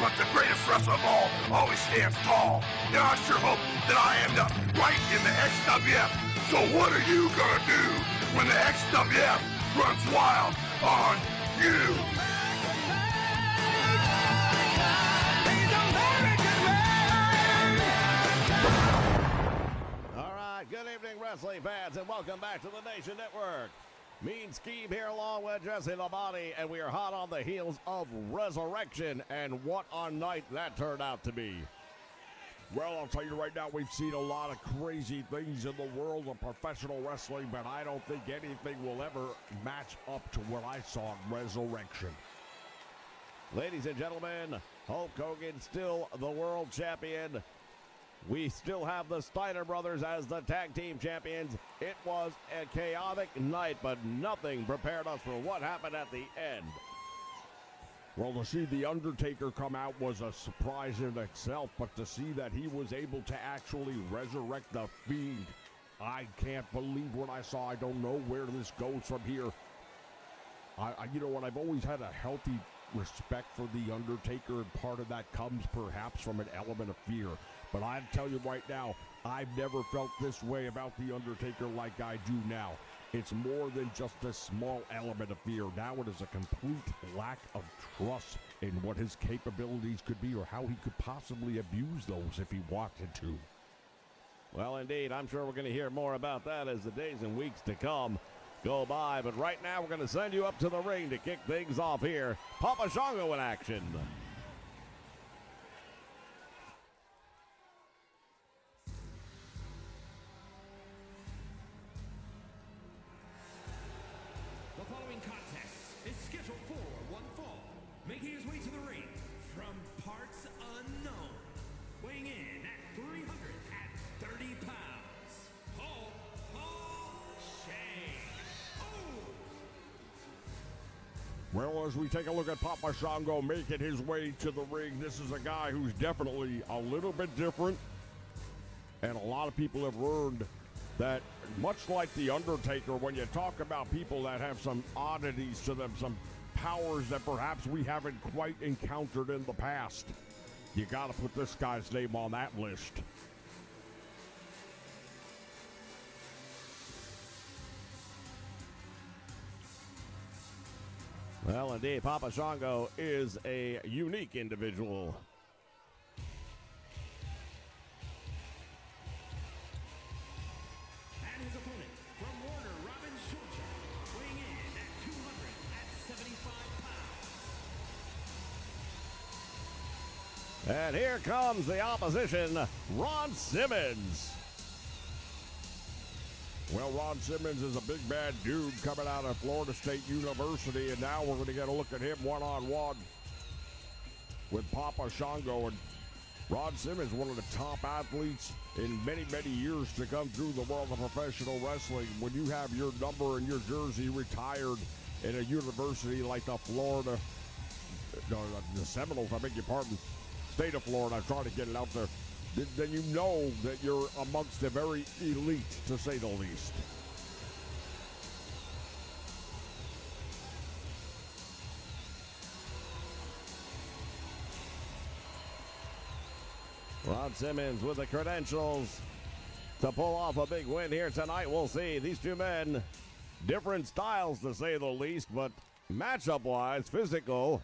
but the greatest wrestler of all always stands tall. And I sure hope that I end up right in the XWF. So what are you gonna do when the XWF runs wild on you? Good evening, wrestling fans, and welcome back to the Nation Network. Mean Skeeb here along with Jesse the Body, and we are hot on the heels of Resurrection, and what a night that turned out to be. Well, I'll tell you right now, we've seen a lot of crazy things in the world of professional wrestling, but I don't think anything will ever match up to what I saw in Resurrection. Ladies and gentlemen, Hulk Hogan still the world champion. We still have the Steiner brothers as the tag team champions. It was a chaotic night, but nothing prepared us for what happened at the end. Well, to see The Undertaker come out was a surprise in itself, but to see that he was able to actually resurrect the Fiend, I can't believe what I saw. I don't know where this goes from here. You know what, I've always had a healthy respect for The Undertaker, and part of that comes perhaps from an element of fear. But I tell you right now, I've never felt this way about The Undertaker like I do now. It's more than just a small element of fear. Now it is a complete lack of trust in what his capabilities could be or how he could possibly abuse those if he wanted to. Well, indeed, I'm sure we're going to hear more about that as the days and weeks to come go by. But right now, we're going to send you up to the ring to kick things off here. Papa Shango in action. The following contest is scheduled for one fall, making his way to the ring from parts unknown, weighing in at 330 pounds, Paul Shane. Well, as we take a look at Papa Shango making his way to the ring, this is a guy who's definitely a little bit different. And a lot of people have learned that, much like The Undertaker, when you talk about people that have some oddities to them, some powers that perhaps we haven't quite encountered in the past, you got to put this guy's name on that list. Well, indeed, Papa Shango is a unique individual. And his opponent from Warner Robins, Georgia, weighing in at 275 pounds. And here comes the opposition, Ron Simmons. Well, Ron Simmons is a big bad dude coming out of Florida State University, and now we're going to get a look at him one-on-one with Papa Shango. And Ron Simmons, one of the top athletes in many, many years to come through the world of professional wrestling. When you have your number and your jersey retired in a university like the Seminoles, I beg your pardon, state of Florida, I'm trying to get it out there, then you know that you're amongst the very elite, to say the least. Ron Simmons with the credentials to pull off a big win here tonight. We'll see. These two men, different styles to say the least, but matchup-wise, physical,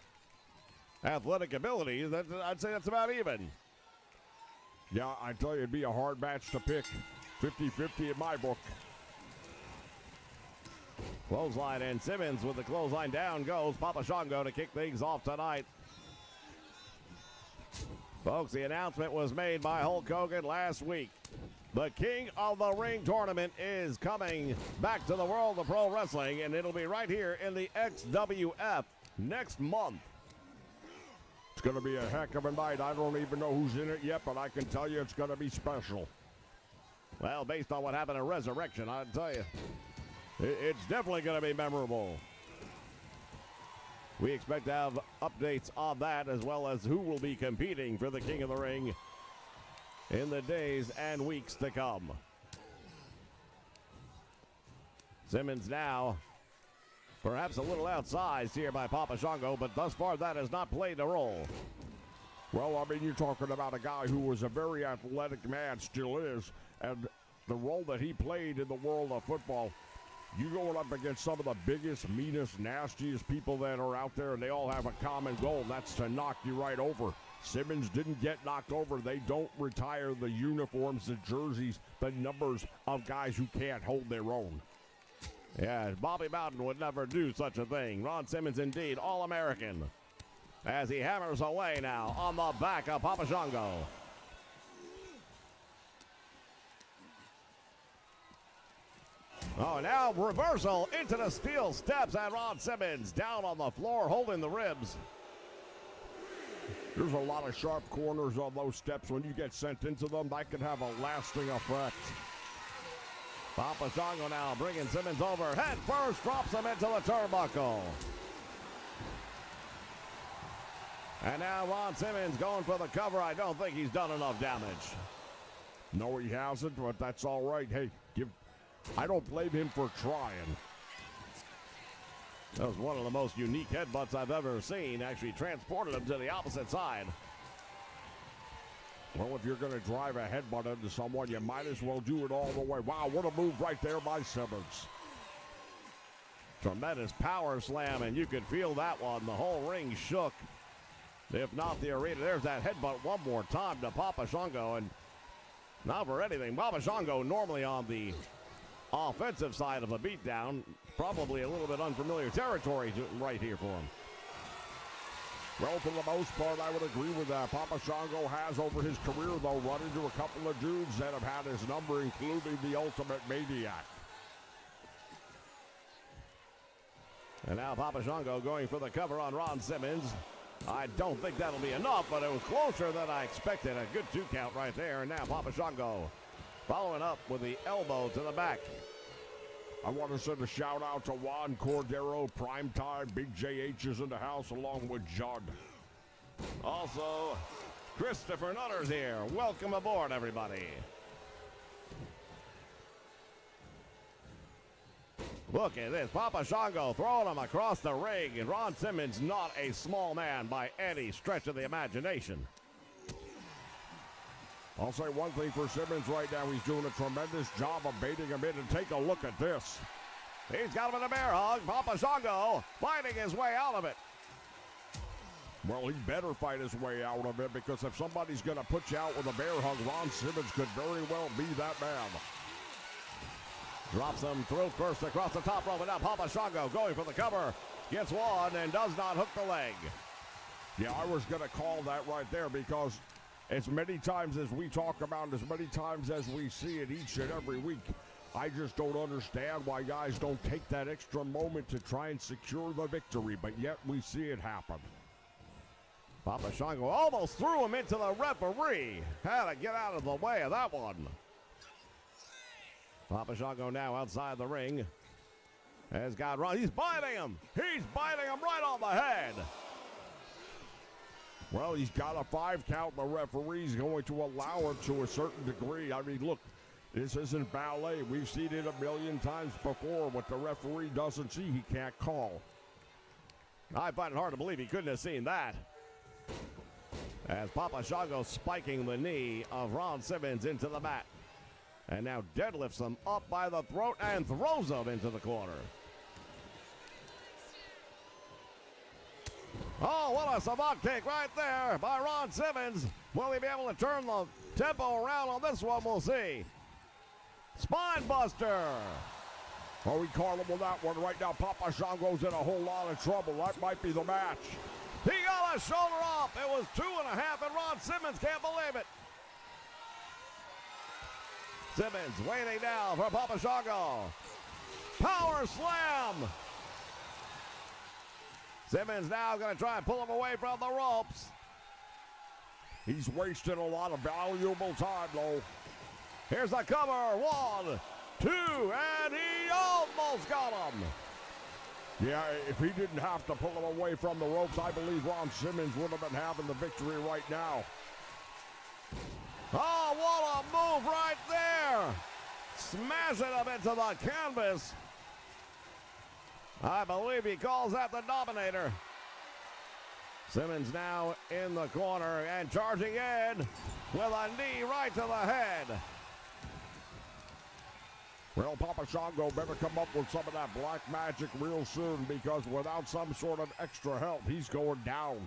athletic ability, I'd say that's about even. Yeah, I tell you, it'd be a hard match to pick. 50-50 in my book. Clothesline, and Simmons with the clothesline down goes Papa Shango to kick things off tonight. Folks, the announcement was made by Hulk Hogan last week. The King of the Ring tournament is coming back to the world of pro wrestling, and it'll be right here in the XWF next month. It's going to be a heck of a night. I don't even know who's in it yet, but I can tell you it's going to be special. Well, based on what happened in Resurrection, I'll tell you, it's definitely going to be memorable. We expect to have updates on that, as well as who will be competing for the King of the Ring in the days and weeks to come. Simmons now perhaps a little outsized here by Papa Shango, but thus far that has not played a role. Well, I mean, you're talking about a guy who was a very athletic man, still is, and the role that he played in the world of football, you going up against some of the biggest, meanest, nastiest people that are out there, and they all have a common goal, and that's to knock you right over. Simmons didn't get knocked over. They don't retire the uniforms, the jerseys, the numbers of guys who can't hold their own. Yeah, Bobby Bowden would never do such a thing. Ron Simmons, indeed, All-American. As he hammers away now on the back of Papa Shango. Oh, now reversal into the steel steps, and Ron Simmons down on the floor holding the ribs. There's a lot of sharp corners on those steps. When you get sent into them, that can have a lasting effect. Papa Shango now bringing Simmons over. Head first, drops him into the turnbuckle. And now Ron Simmons going for the cover. I don't think he's done enough damage. No, he hasn't, but that's all right. Hey, I don't blame him for trying. That was one of the most unique headbutts I've ever seen. Actually transported him to the opposite side. Well, if you're going to drive a headbutt into someone, you might as well do it all the way. Wow, what a move right there by Simmons. Tremendous power slam, and you could feel that one. The whole ring shook. If not the arena. There's that headbutt one more time to Papa Shango, and not for anything. Papa Shango normally on the offensive side of a beatdown. Probably a little bit unfamiliar territory right here for him. Well, for the most part, I would agree with that. Papa Shango has, over his career, though, run into a couple of dudes that have had his number, including the Ultimate Maniac. And now Papa Shango going for the cover on Ron Simmons. I don't think that'll be enough, but it was closer than I expected. A good 2 count right there. And now Papa Shango following up with the elbow to the back. I want to send a shout out to Juan Cordero, Primetime, Big JH is in the house along with Judd. Also, Christopher Nutter's here. Welcome aboard, everybody. Look at this. Papa Shango throwing him across the ring, and Ron Simmons not a small man by any stretch of the imagination. I'll say one thing for Simmons right now. He's doing a tremendous job of baiting him in, and take a look at this. He's got him in a bear hug. Papa Shango fighting his way out of it. Well, he better fight his way out of it, because if somebody's going to put you out with a bear hug, Ron Simmons could very well be that man. Drops him throat first across the top rope, and now Papa Shango going for the cover. Gets one and does not hook the leg. Yeah, I was going to call that right there, because as many times as we talk about, as many times as we see it each and every week, I just don't understand why guys don't take that extra moment to try and secure the victory, but yet we see it happen. Papa Shango almost threw him into the referee. Had to get out of the way of that one. Papa Shango now outside the ring. Has got Ron. He's biting him. He's biting him right on the head. Well, he's got a 5 count. The referee's going to allow it to a certain degree. I mean, look, this isn't ballet. We've seen it a million times before. What the referee doesn't see, he can't call. I find it hard to believe he couldn't have seen that. As Papa Shango spiking the knee of Ron Simmons into the mat. And now deadlifts him up by the throat and throws him into the corner. Oh, what a savant kick right there by Ron Simmons. Will he be able to turn the tempo around on this one? We'll see. Spine buster. Oh, we call him with that one right now. Papa Shango's in a whole lot of trouble. That might be the match. He got a shoulder up. It was 2.5, and Ron Simmons can't believe it. Simmons waiting now for Papa Shango. Power slam. Simmons now going to try and pull him away from the ropes. He's wasted a lot of valuable time, though. Here's the cover. 1, 2, and he almost got him. Yeah, if he didn't have to pull him away from the ropes, I believe Ron Simmons would have been having the victory right now. Oh, what a move right there. Smashing him into the canvas. I believe he calls that the Dominator. Simmons now in the corner and charging in with a knee right to the head. Well, Papa Shango better come up with some of that black magic real soon, because without some sort of extra help, he's going down.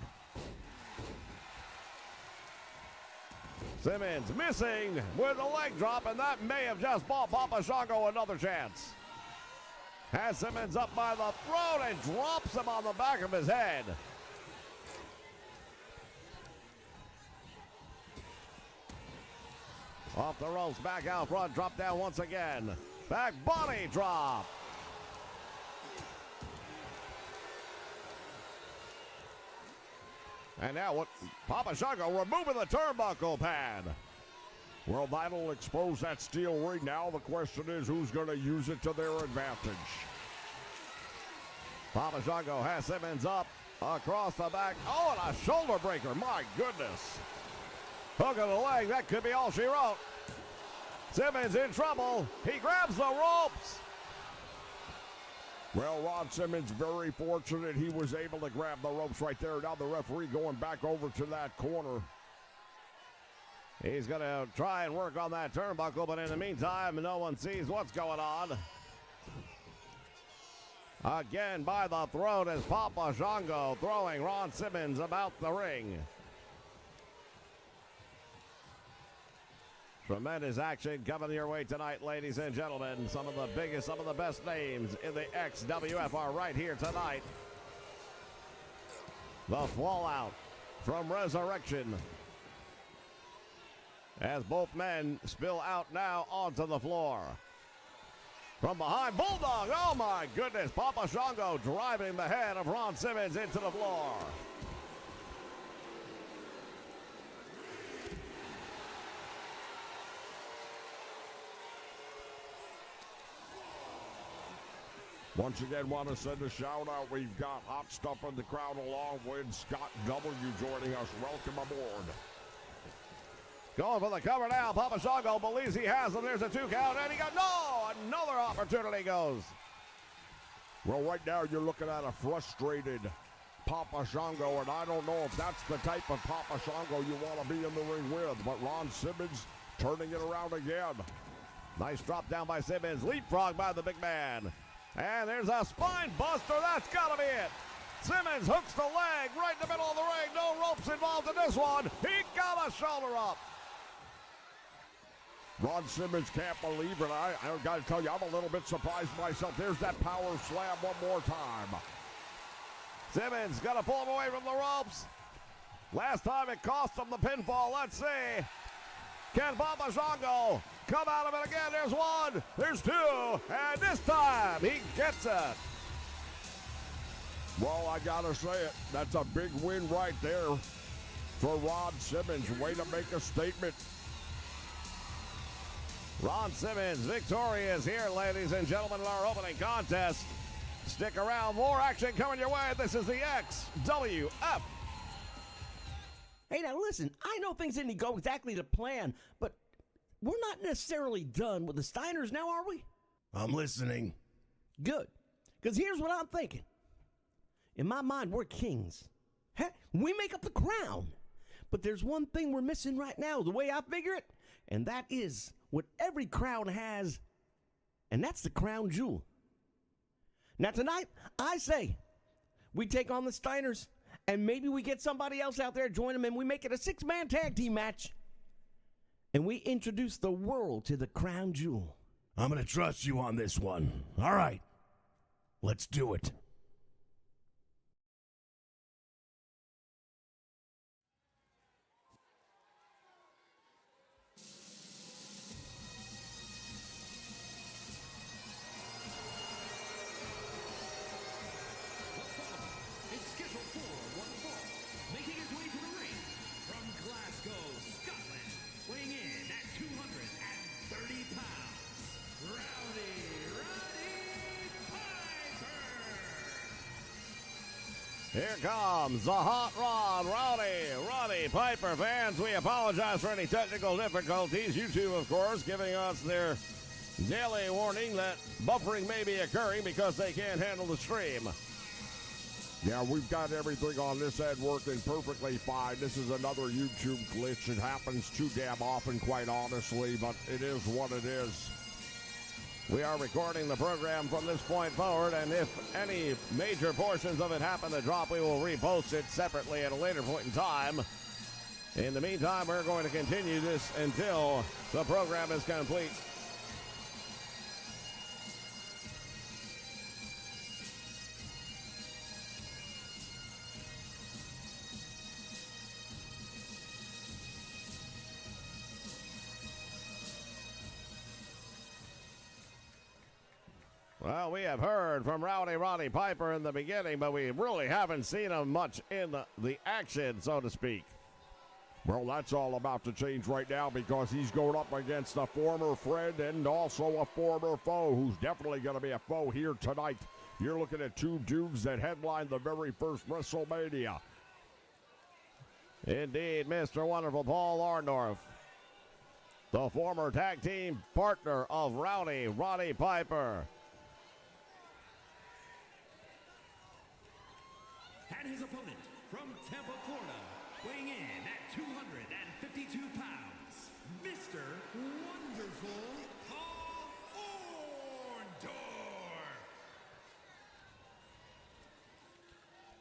Simmons missing with a leg drop, and that may have just bought Papa Shango another chance. Has Simmons up by the throat and drops him on the back of his head. Off the ropes, back out front, drop down once again. Back body drop. And now what? Papa Shango removing the turnbuckle pad. Well, that'll expose that steel ring. Now the question is, who's going to use it to their advantage? Papa Shango has Simmons up across the back. Oh, and a shoulder breaker. My goodness. Hook of the leg. That could be all she wrote. Simmons in trouble. He grabs the ropes. Well, Ron Simmons very fortunate he was able to grab the ropes right there. Now the referee going back over to that corner. He's going to try and work on that turnbuckle, but in the meantime, no one sees what's going on. Again by the throat is Papa Shango throwing Ron Simmons about the ring. Tremendous action coming your way tonight, ladies and gentlemen. Some of the biggest, some of the best names in the XWF are right here tonight. The fallout from Resurrection, as both men spill out now onto the floor. From behind, Bulldog, oh my goodness, Papa Shango driving the head of Ron Simmons into the floor. Once again, want to send a shout out. We've got hot stuff in the crowd along with Scott W. joining us. Welcome aboard. Going for the cover now. Papa Shango believes he has him. There's a 2 count, and he got another opportunity goes. Well, right now you're looking at a frustrated Papa Shango, and I don't know if that's the type of Papa Shango you want to be in the ring with, but Ron Simmons turning it around again. Nice drop down by Simmons. Leapfrog by the big man. And there's a spine buster. That's got to be it. Simmons hooks the leg right in the middle of the ring. No ropes involved in this one. He got a shoulder up. Ron Simmons can't believe it. I got to tell you, I'm a little bit surprised myself. There's that power slam one more time. Simmons got to pull him away from the ropes. Last time it cost him the pinfall. Let's see. Can Papa Shango come out of it again? There's 1, there's 2, and this time he gets it. Well, I gotta say it, that's a big win right there for Ron Simmons. Way to make a statement. Ron Simmons victorious here, ladies and gentlemen, in our opening contest. Stick around, more action coming your way. This is the XWF. Hey, now listen, I know things didn't go exactly to plan, but we're not necessarily done with the Steiners now, are we? I'm listening. Good, because here's what I'm thinking. In my mind, we're kings. Heck, we make up the crown. But there's one thing we're missing right now, the way I figure it, and that is what every crown has, and that's the Qrown Jewel. Now tonight, I say we take on the Steiners, and maybe we get somebody else out there to join them, and we make it a 6-man tag team match. And we introduce the world to the Qrown Jewel. I'm going to trust you on this one. All right. Let's do it. Here comes the hot rod, Roddy Piper. Fans, we apologize for any technical difficulties. YouTube, of course, giving us their daily warning that buffering may be occurring because they can't handle the stream. Yeah, we've got everything on this end working perfectly fine. This is another YouTube glitch. It happens too damn often, quite honestly, but it is what it is. We are recording the program from this point forward, and if any major portions of it happen to drop, we will repost it separately at a later point in time. In the meantime, we're going to continue this until the program is complete. Well, we have heard from Roddy Piper in the beginning, but we really haven't seen him much in the action, so to speak. Well, that's all about to change right now because he's going up against a former friend and also a former foe who's definitely going to be a foe here tonight. You're looking at two dudes that headlined the very first WrestleMania. Indeed, Mr. Wonderful Paul Orndorff, the former tag team partner of Roddy Piper. And his opponent from Tampa, Florida, weighing in at 252 pounds, Mr. Wonderful Paul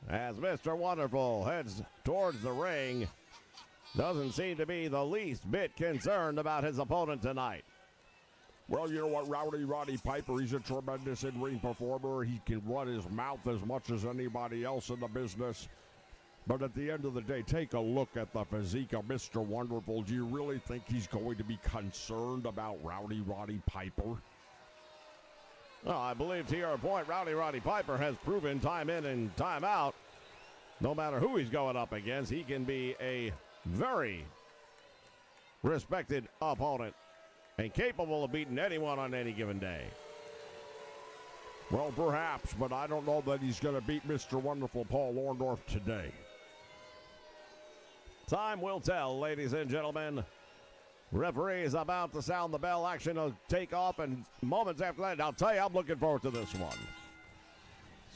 Orndorff. As Mr. Wonderful heads towards the ring, doesn't seem to be the least bit concerned about his opponent tonight. Well, you know what, Roddy Piper, he's a tremendous in-ring performer. He can run his mouth as much as anybody else in the business. But at the end of the day, take a look at the physique of Mr. Wonderful. Do you really think he's going to be concerned about Roddy Piper? Well, I believe to your point, Roddy Piper has proven time in and time out, no matter who he's going up against, he can be a very respected opponent and capable of beating anyone on any given day. Well, perhaps, but I don't know that he's going to beat Mr. Wonderful Paul Orndorff today. Time will tell, ladies and gentlemen. Referee is about to sound the bell. Action will take off, and moments after that, I'll tell you, I'm looking forward to this one.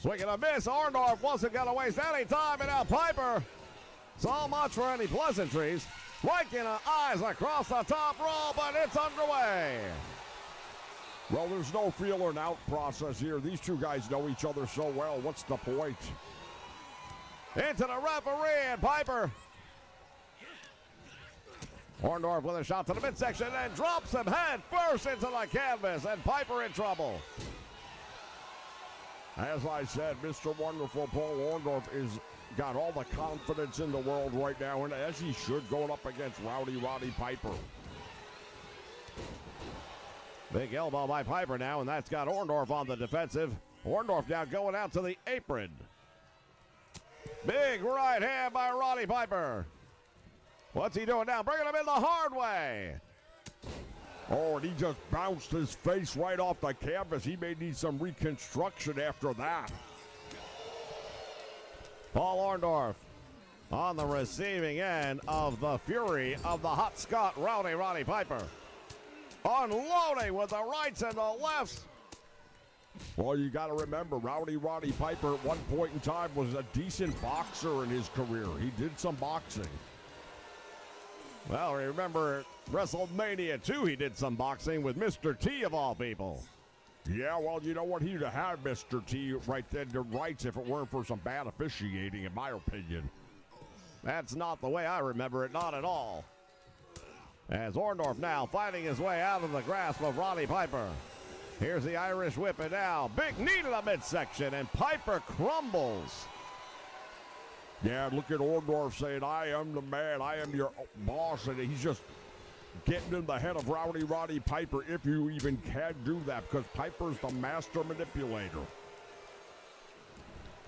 Swing and a miss. Orndorff wasn't going to waste any time, and now Piper so much for any pleasantries. Raking eyes across the top row, but it's underway. Well, there's no feeling out process here. These two guys know each other so well. What's the point? Into the referee, and Piper. Orndorff with a shot to the midsection and drops him head first into the canvas, and Piper in trouble. As I said, Mr. Wonderful Paul Orndorff is got all the confidence in the world right now, and as he should, going up against Roddy Piper. Big elbow by Piper now, and that's got Orndorff on the defensive. Orndorff now going out to the apron. Big right hand by Roddy Piper. What's he doing now? Bringing him in the hard way. Oh, and he just bounced his face right off the canvas. He may need some reconstruction after that. Paul Orndorff on the receiving end of the fury of the hot Scot Roddy Piper. Unloading with the rights and the lefts. Well, you got to remember, Roddy Piper at one point in time was a decent boxer in his career. He did some boxing. Well, remember WrestleMania 2, he did some boxing with Mr. T of all people. Yeah, well, you know what? He'd have had Mr. T right then to rights if it weren't for some bad officiating, in my opinion. That's not the way I remember it, not at all. As Orndorff now fighting his way out of the grasp of Roddy Piper. Here's the Irish whip, and now big knee to the midsection, and Piper crumbles. Yeah, look at Orndorff saying, I am the man, I am your boss, and he's just getting in the head of Roddy Piper, if you even can do that, because Piper's the master manipulator.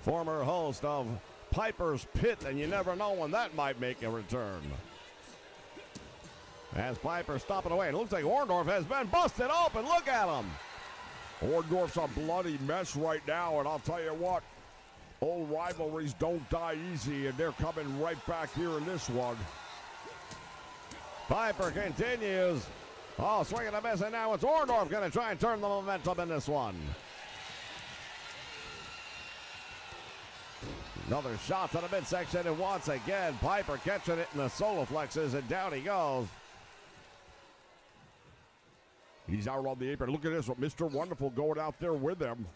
Former host of Piper's Pit, and you never know when that might make a return. As Piper stopping away, it looks like Orndorff has been busted open. Look at him. Orndorff's a bloody mess right now, and I'll tell you what, old rivalries don't die easy, and they're coming right back here in this one. Piper continues. Oh, swinging a miss, and now it's Orndorff going to try and turn the momentum in this one. Another shot to the midsection, and once again, Piper catching it in the solar flexes, and down he goes. He's out on the apron. Look at this, Mr. Wonderful going out there with him.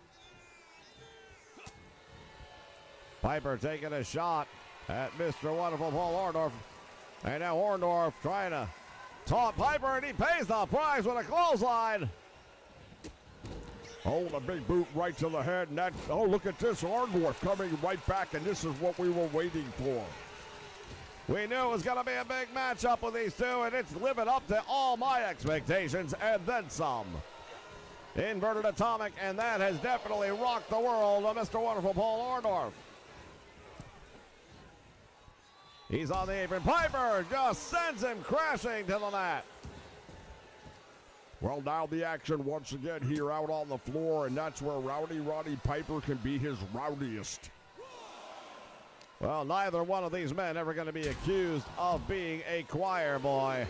Piper taking a shot at Mr. Wonderful Paul Orndorff. And now Orndorff trying to taunt Piper, and he pays the price with a clothesline. Oh, the big boot right to the head. And that, oh, look at this. Orndorff coming right back, and this is what we were waiting for. We knew it was going to be a big matchup with these two, and it's living up to all my expectations and then some. Inverted Atomic, and that has definitely rocked the world of Mr. Wonderful Paul Orndorff. He's on the apron. Piper just sends him crashing to the mat. Well, now the action once again here out on the floor, and that's where Roddy Piper can be his rowdiest. Well, neither one of these men ever going to be accused of being a choir boy.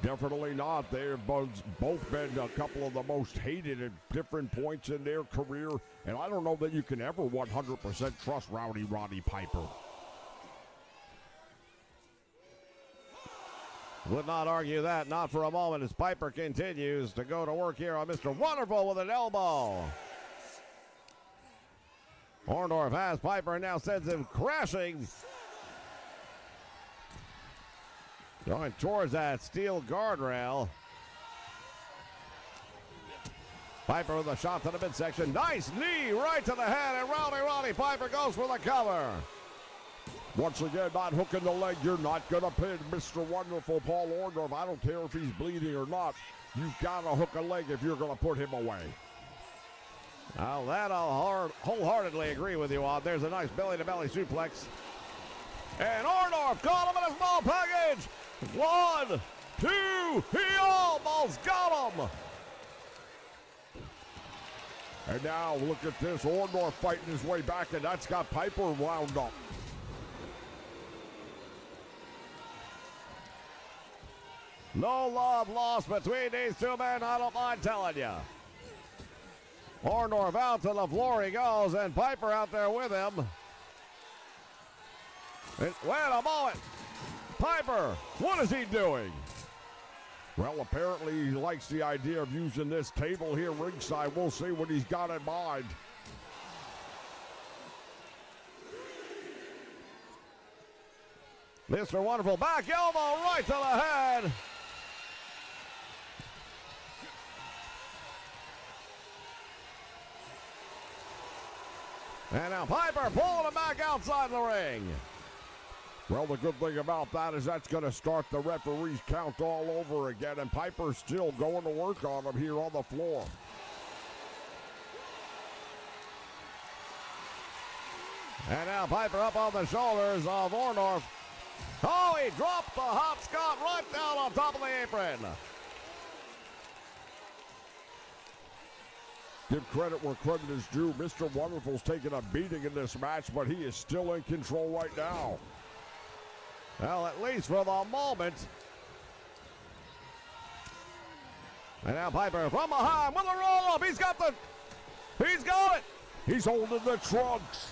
Definitely not. They've both been a couple of the most hated at different points in their career, and I don't know that you can ever 100% trust Roddy Piper. Would not argue that, not for a moment, as Piper continues to go to work here on Mr. Wonderful with an elbow. Orndorff has Piper and now sends him crashing. Going towards that steel guardrail. Piper with a shot to the midsection. Nice knee right to the head, and Roddy Piper goes for the cover. Once again, not hooking the leg. You're not going to pin Mr. Wonderful Paul Orndorff. I don't care if he's bleeding or not. You've got to hook a leg if you're going to put him away. Now that I'll wholeheartedly agree with you on. There's a nice belly-to-belly suplex. And Orndorff caught him in a small package. 1, 2, he almost got him. And now look at this. Orndorff fighting his way back, and that's got Piper wound up. No love lost between these two men, I don't mind telling you. Orndorff out to the floor he goes, and Piper out there with him. And wait a moment. Piper, what is he doing? Well, apparently he likes the idea of using this table here ringside. We'll see what he's got in mind. Mr. Wonderful back elbow right to the head. And now Piper pulling him back outside the ring. Well, the good thing about that is that's going to start the referee's count all over again, and Piper's still going to work on him here on the floor. And now Piper up on the shoulders of Orndorff. Oh, he dropped the hot Scott right down on top of the apron. Give credit where credit is due. Mr. Wonderful's taking a beating in this match, but he is still in control right now. Well, at least for the moment. And now Piper from behind with a roll-up. He's got it. He's holding the trunks.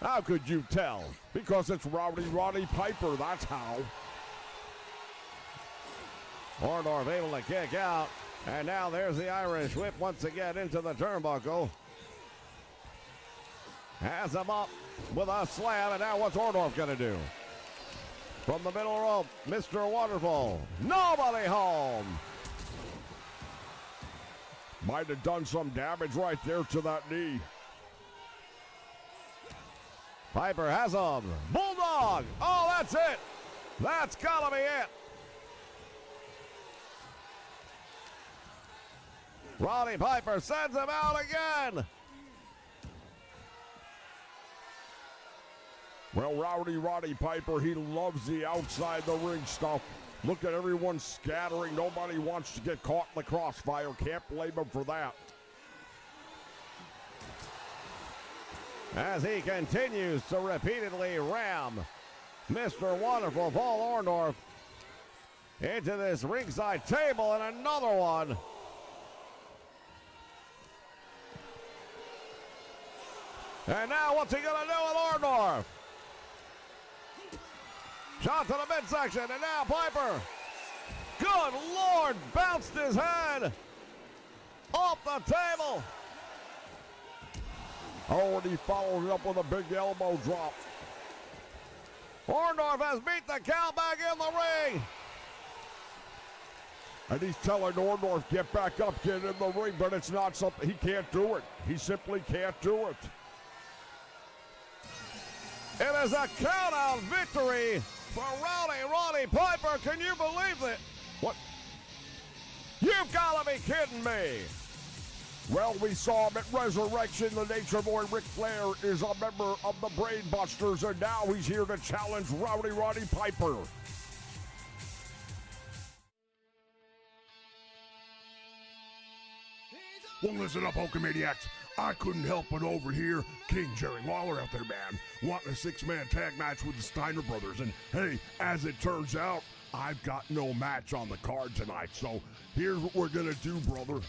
How could you tell? Because it's Roddy Piper, that's how. Orndorff able to kick out. And now there's the Irish whip once again into the turnbuckle. Has him up with a slam, and now what's Orndorff going to do? From the middle rope, Mr. Wonderful. Nobody home. Might have done some damage right there to that knee. Piper has him. Bulldog. Oh, that's it. That's got to be it. Roddy Piper sends him out again. Well, Roddy Piper, he loves the outside the ring stuff. Look at everyone scattering. Nobody wants to get caught in the crossfire. Can't blame him for that. As he continues to repeatedly ram Mr. Wonderful Paul Orndorff into this ringside table, and another one. And now what's he going to do with Orndorff? Shot to the midsection, and now Piper. Good Lord, bounced his head off the table. Oh, and he followed it up with a big elbow drop. Orndorff has beat the count back in the ring. And he's telling Orndorff, get back up, get in the ring, but it's not something, he can't do it. He simply can't do it. It is a count-out victory for Roddy Piper. Can you believe it? What? You've got to be kidding me. Well, we saw him at Resurrection. The Nature Boy Ric Flair is a member of the Brainbusters, and now he's here to challenge Roddy Piper. Well, listen up, Hulkamaniacs. I couldn't help but overhear King Jerry Lawler out there, man, wanting a six-man tag match with the Steiner brothers. And hey, as it turns out, I've got no match on the card tonight. So here's what we're going to do, brother.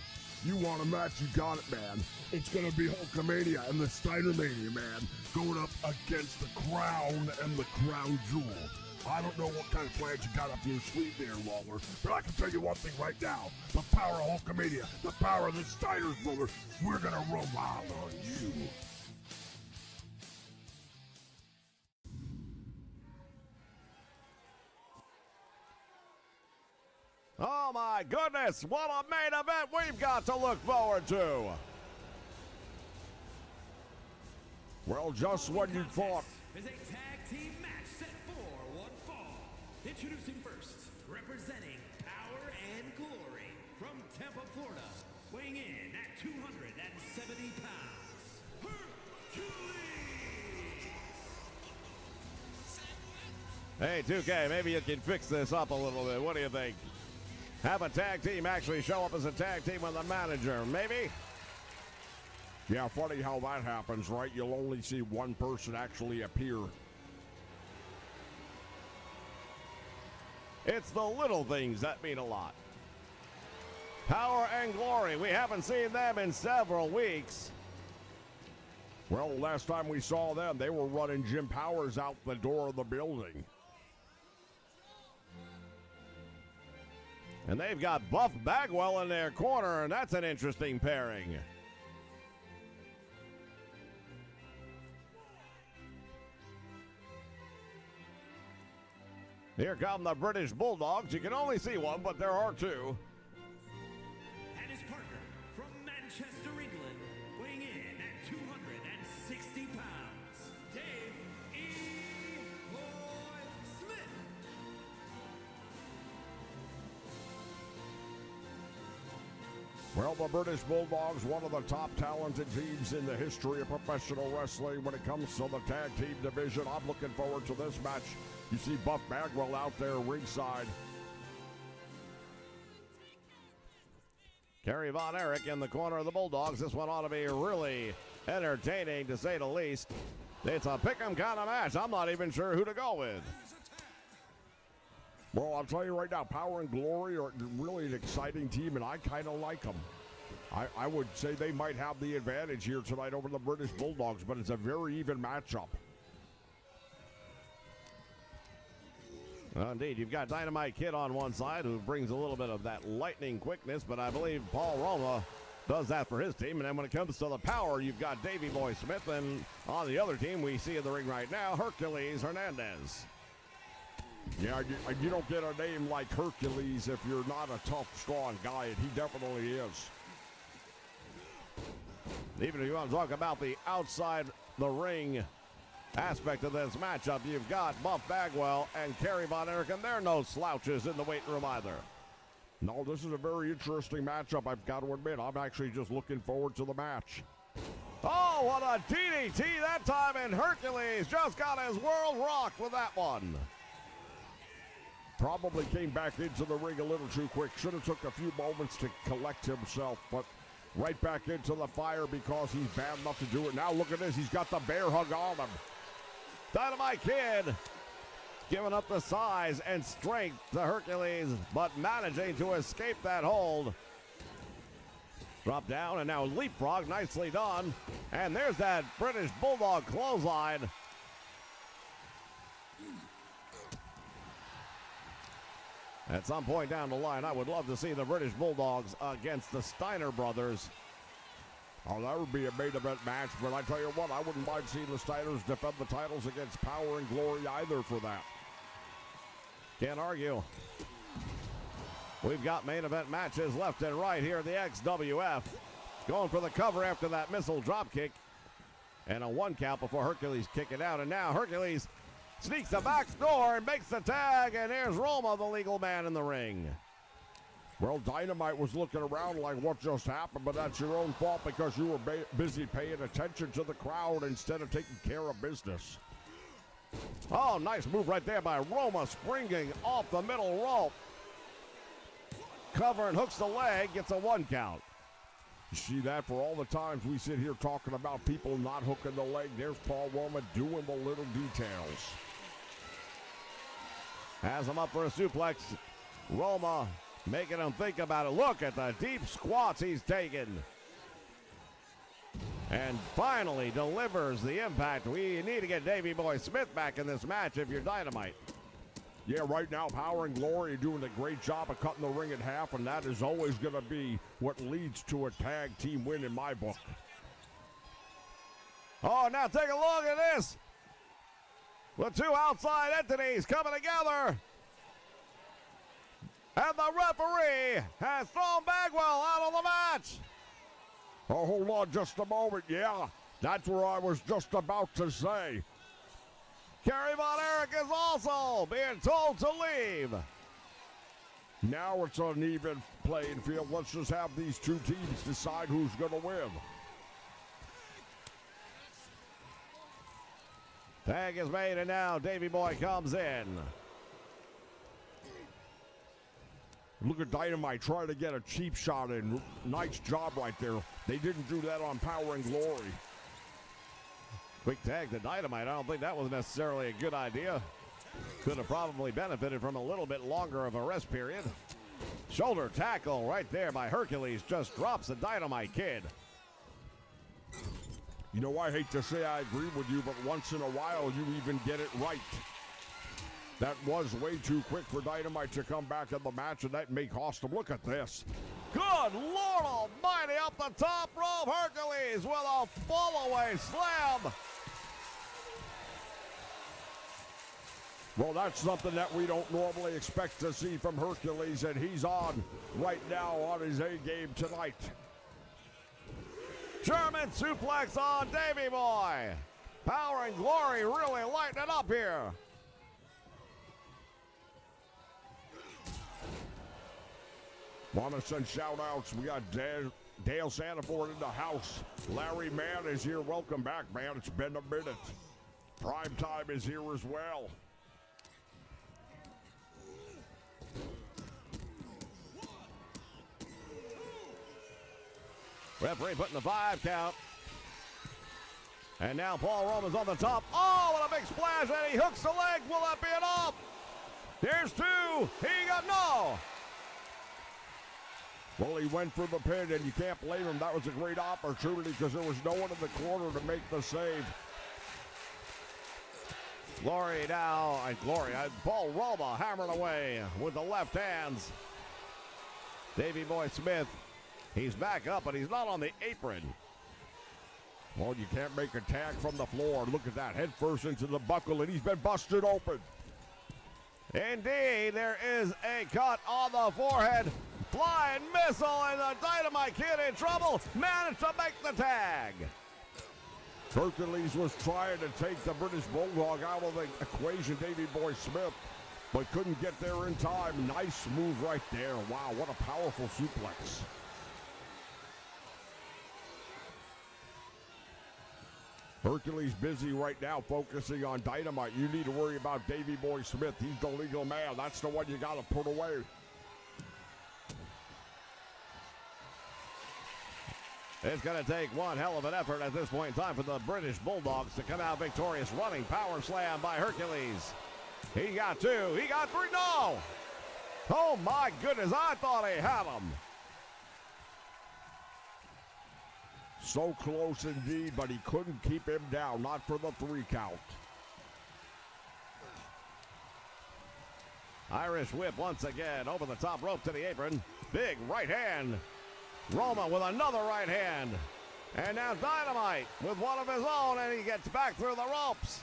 You want a match, you got it, man. It's going to be Hulkamania and the Steiner Mania, man, going up against the Crown and the Qrown Jewel. I don't know what kind of plans you got up your sleeve there, Lawler, but I can tell you one thing right now. The power of Hulkamania, the power of the Steiners, brother, we're going to run wild on you. Oh my goodness, what a main event we've got to look forward to. Well, just when you thought. Is a tag team match set for one fall. Introducing first, representing Power and Glory from Tampa, Florida, weighing in at 270 pounds, Hercules! Hey, 2K, maybe you can fix this up a little bit. What do you think? Have a tag team actually show up as a tag team with a manager, maybe? Yeah, funny how that happens, right? You'll only see one person actually appear. It's the little things that mean a lot. Power and Glory, we haven't seen them in several weeks. Well, last time we saw them, they were running Jim Powers out the door of the building. And they've got Buff Bagwell in their corner, and that's an interesting pairing. Here come the British Bulldogs. You can only see one, but there are two. And his partner from Manchester, England, weighing in at 260 pounds, Dave E. Boy Smith. Well, the British Bulldogs, one of the top talented teams in the history of professional wrestling when it comes to the tag team division. I'm looking forward to this match. You see Buff Bagwell out there ringside. Kerry Von Erich in the corner of the Bulldogs. This one ought to be really entertaining, to say the least. It's a pick-em kind of match. I'm not even sure who to go with. Well, I'll tell you right now, Power and Glory are really an exciting team, and I kind of like them. I would say they might have the advantage here tonight over the British Bulldogs, but it's a very even matchup. Indeed, you've got Dynamite Kid on one side, who brings a little bit of that lightning quickness, but I believe Paul Roma does that for his team. And then when it comes to the Power, you've got Davey Boy Smith, and on the other team we see in the ring right now, Hercules Hernandez. Yeah, you don't get a name like Hercules if you're not a tough, strong guy, and he definitely is. Even if you want to talk about the outside the ring aspect of this matchup, you've got Buff Bagwell and Kerry Von Erich, and they're no slouches in the weight room either. No, this is a very interesting matchup, I've got to admit. I'm actually just looking forward to the match. Oh, what a DDT that time, and Hercules just got his world rocked with that one. Probably came back into the ring a little too quick. Should have took a few moments to collect himself, but right back into the fire because he's bad enough to do it. Now look at this. He's got the bear hug on him. Dynamite Kid giving up the size and strength to Hercules, but managing to escape that hold. Drop down and now leapfrog. Nicely done. And there's that British Bulldog clothesline. At some point down the line, I would love to see the British Bulldogs against the Steiner brothers. Oh, that would be a main event match, but I tell you what, I wouldn't mind seeing the Steiners defend the titles against Power and Glory either for that. Can't argue. We've got main event matches left and right here at the XWF. Going for the cover after that missile drop kick. And a 1 count before Hercules kick it out. And now Hercules sneaks the back door and makes the tag. And there's Roma, the legal man in the ring. Well, Dynamite was looking around like what just happened, but that's your own fault because you were busy paying attention to the crowd instead of taking care of business. Oh, nice move right there by Roma, springing off the middle rope. Cover and hooks the leg, gets a 1 count. You see that? For all the times we sit here talking about people not hooking the leg, there's Paul Roma doing the little details. Has him up for a suplex. Roma making him think about it. Look at the deep squats he's taken. And finally delivers the impact. We need to get Davey Boy Smith back in this match if you're Dynamite. Yeah, right now, Power and Glory are doing a great job of cutting the ring in half, and that is always going to be what leads to a tag team win in my book. Oh, now take a look at this. The two outside entities coming together. And the referee has thrown Bagwell out of the match. Oh, hold on just a moment. Yeah, that's where I was just about to say. Kerry Von Erich is also being told to leave. Now it's an even playing field. Let's just have these two teams decide who's going to win. Tag is made, and now Davey Boy comes in. Look at Dynamite trying to get a cheap shot in. Nice job right there. They didn't do that on Power and Glory. Quick tag to Dynamite. I don't think that was necessarily a good idea. Could have probably benefited from a little bit longer of a rest period. Shoulder tackle right there by Hercules. Just drops the Dynamite Kid. You know, I hate to say I agree with you, but once in a while you even get it right. That was way too quick for Dynamite to come back in the match, and that may cost him. Look at this. Good Lord Almighty, up the top rope, Hercules with a fall-away slam. Well, that's something that we don't normally expect to see from Hercules, and he's on right now on his A-game tonight. German suplex on Davey Boy. Power and Glory really lighting it up here. Want to send shout-outs. We got Dale Sanford in the house. Larry Mann is here. Welcome back, man. It's been a minute. Prime Time is here as well. Referee putting the 5 count. And now Paul Roman's on the top. Oh, what a big splash, and he hooks the leg. Will that be enough? There's 2. He got no. Well, he went for the pin, and you can't blame him. That was a great opportunity because there was no one in the corner to make the save. Glory now, Paul Roma hammering away with the left hands. Davey Boy Smith, he's back up, but he's not on the apron. Well, you can't make a tag from the floor. Look at that, head first into the buckle, and he's been busted open. Indeed, there is a cut on the forehead. Flying missile, and the Dynamite Kid in trouble. Managed to make the tag. Hercules was trying to take the British Bulldog out of the equation, Davey Boy Smith, but couldn't get there in time. Nice move right there. Wow, what a powerful suplex. Hercules busy right now focusing on Dynamite. You need to worry about Davey Boy Smith. He's the legal man. That's the one you got to put away. It's going to take one hell of an effort at this point in time for the British Bulldogs to come out victorious. Running power slam by Hercules. He got 2. He got 3. No! Oh, my goodness. I thought he had him. So close indeed, but he couldn't keep him down. Not for the 3 count. Irish whip once again over the top rope to the apron. Big right hand. Roma with another right hand. And now Dynamite with one of his own, and he gets back through the ropes.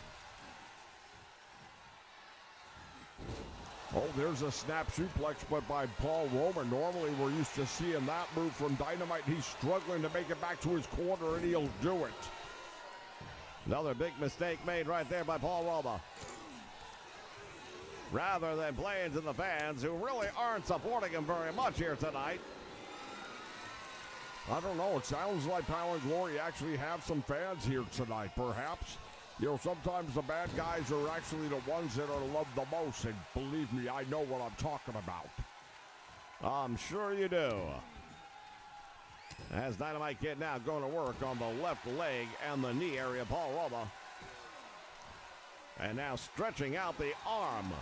Oh, there's a snap suplex, but by Paul Roma. Normally, we're used to seeing that move from Dynamite. He's struggling to make it back to his corner, and he'll do it. Another big mistake made right there by Paul Roma. Rather than playing to the fans, who really aren't supporting him very much here tonight. I don't know. It sounds like Power and Glory actually have some fans here tonight, perhaps. You know, sometimes the bad guys are actually the ones that are loved the most, and believe me, I know what I'm talking about. I'm sure you do. As Dynamite Kid now going to work on the left leg and the knee area, Paul Roma. And now stretching out the arm.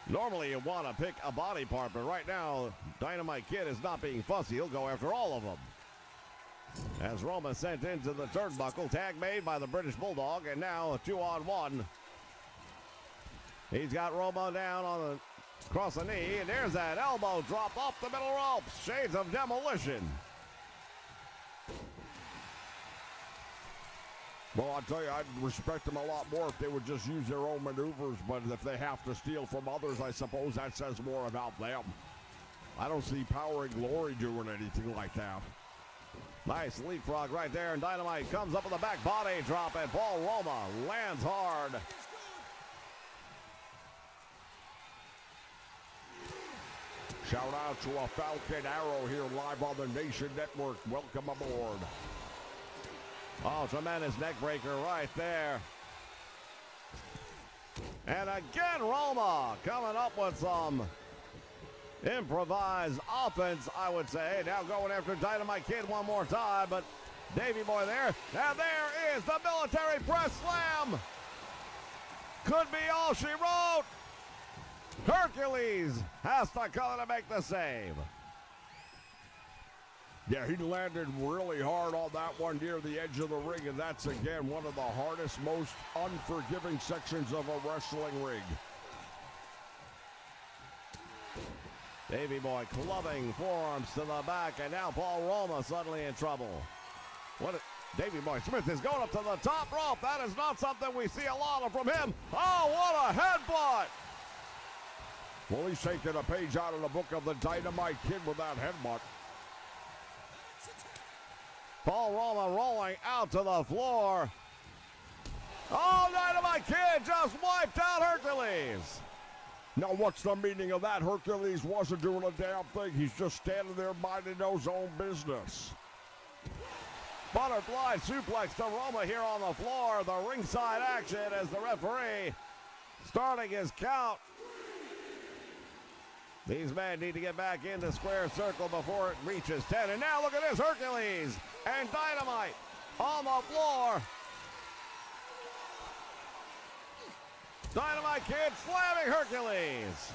Normally you want to pick a body part, but right now, Dynamite Kid is not being fussy. He'll go after all of them. As Roma sent into the turnbuckle, tag made by the British Bulldog, and now a 2-on-1. He's got Roma down on the across the knee, and there's that elbow drop off the middle ropes. Shades of demolition. Well, I'll tell you, I'd respect them a lot more if they would just use their own maneuvers, but if they have to steal from others, I suppose that says more about them. I don't see Power and Glory doing anything like that. Nice leapfrog right there, and Dynamite comes up with a back body drop, and Paul Roma lands hard. Shout out to a Falcon Arrow here live on the Nation Network. Welcome aboard. Oh, tremendous neck breaker right there. And again, Roma coming up with some improvised offense, I would say. Now going after Dynamite Kid one more time, but Davey Boy there. And there is the military press slam. Could be all she wrote. Hercules has to come in to make the save. Yeah, he landed really hard on that one near the edge of the ring, and that's, again, one of the hardest, most unforgiving sections of a wrestling ring. Davey Boy clubbing forearms to the back, and now Paul Roma suddenly in trouble. Davey Boy Smith is going up to the top rope. That is not something we see a lot of from him. Oh, what a headbutt! Well, he's taking a page out of the book of the Dynamite Kid with that headbutt. Paul Roma rolling out to the floor. Oh, Dynamite Kid just wiped out Hercules. Now, what's the meaning of that? Hercules wasn't doing a damn thing. He's just standing there minding his own business. Butterfly suplex to Roma here on the floor. The ringside action as the referee starting his count. These men need to get back in the square circle before it reaches 10. And now look at this, Hercules and Dynamite on the floor. Dynamite Kid slamming Hercules.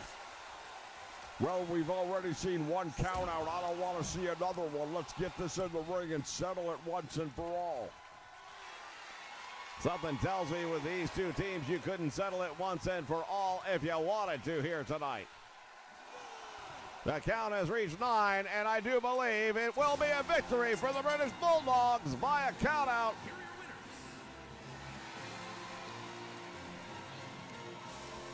Well, we've already seen one count out. I don't want to see another one. Let's get this in the ring and settle it once and for all. Something tells me with these two teams, you couldn't settle it once and for all if you wanted to here tonight. The count has reached 9, and I do believe it will be a victory for the British Bulldogs by a countout.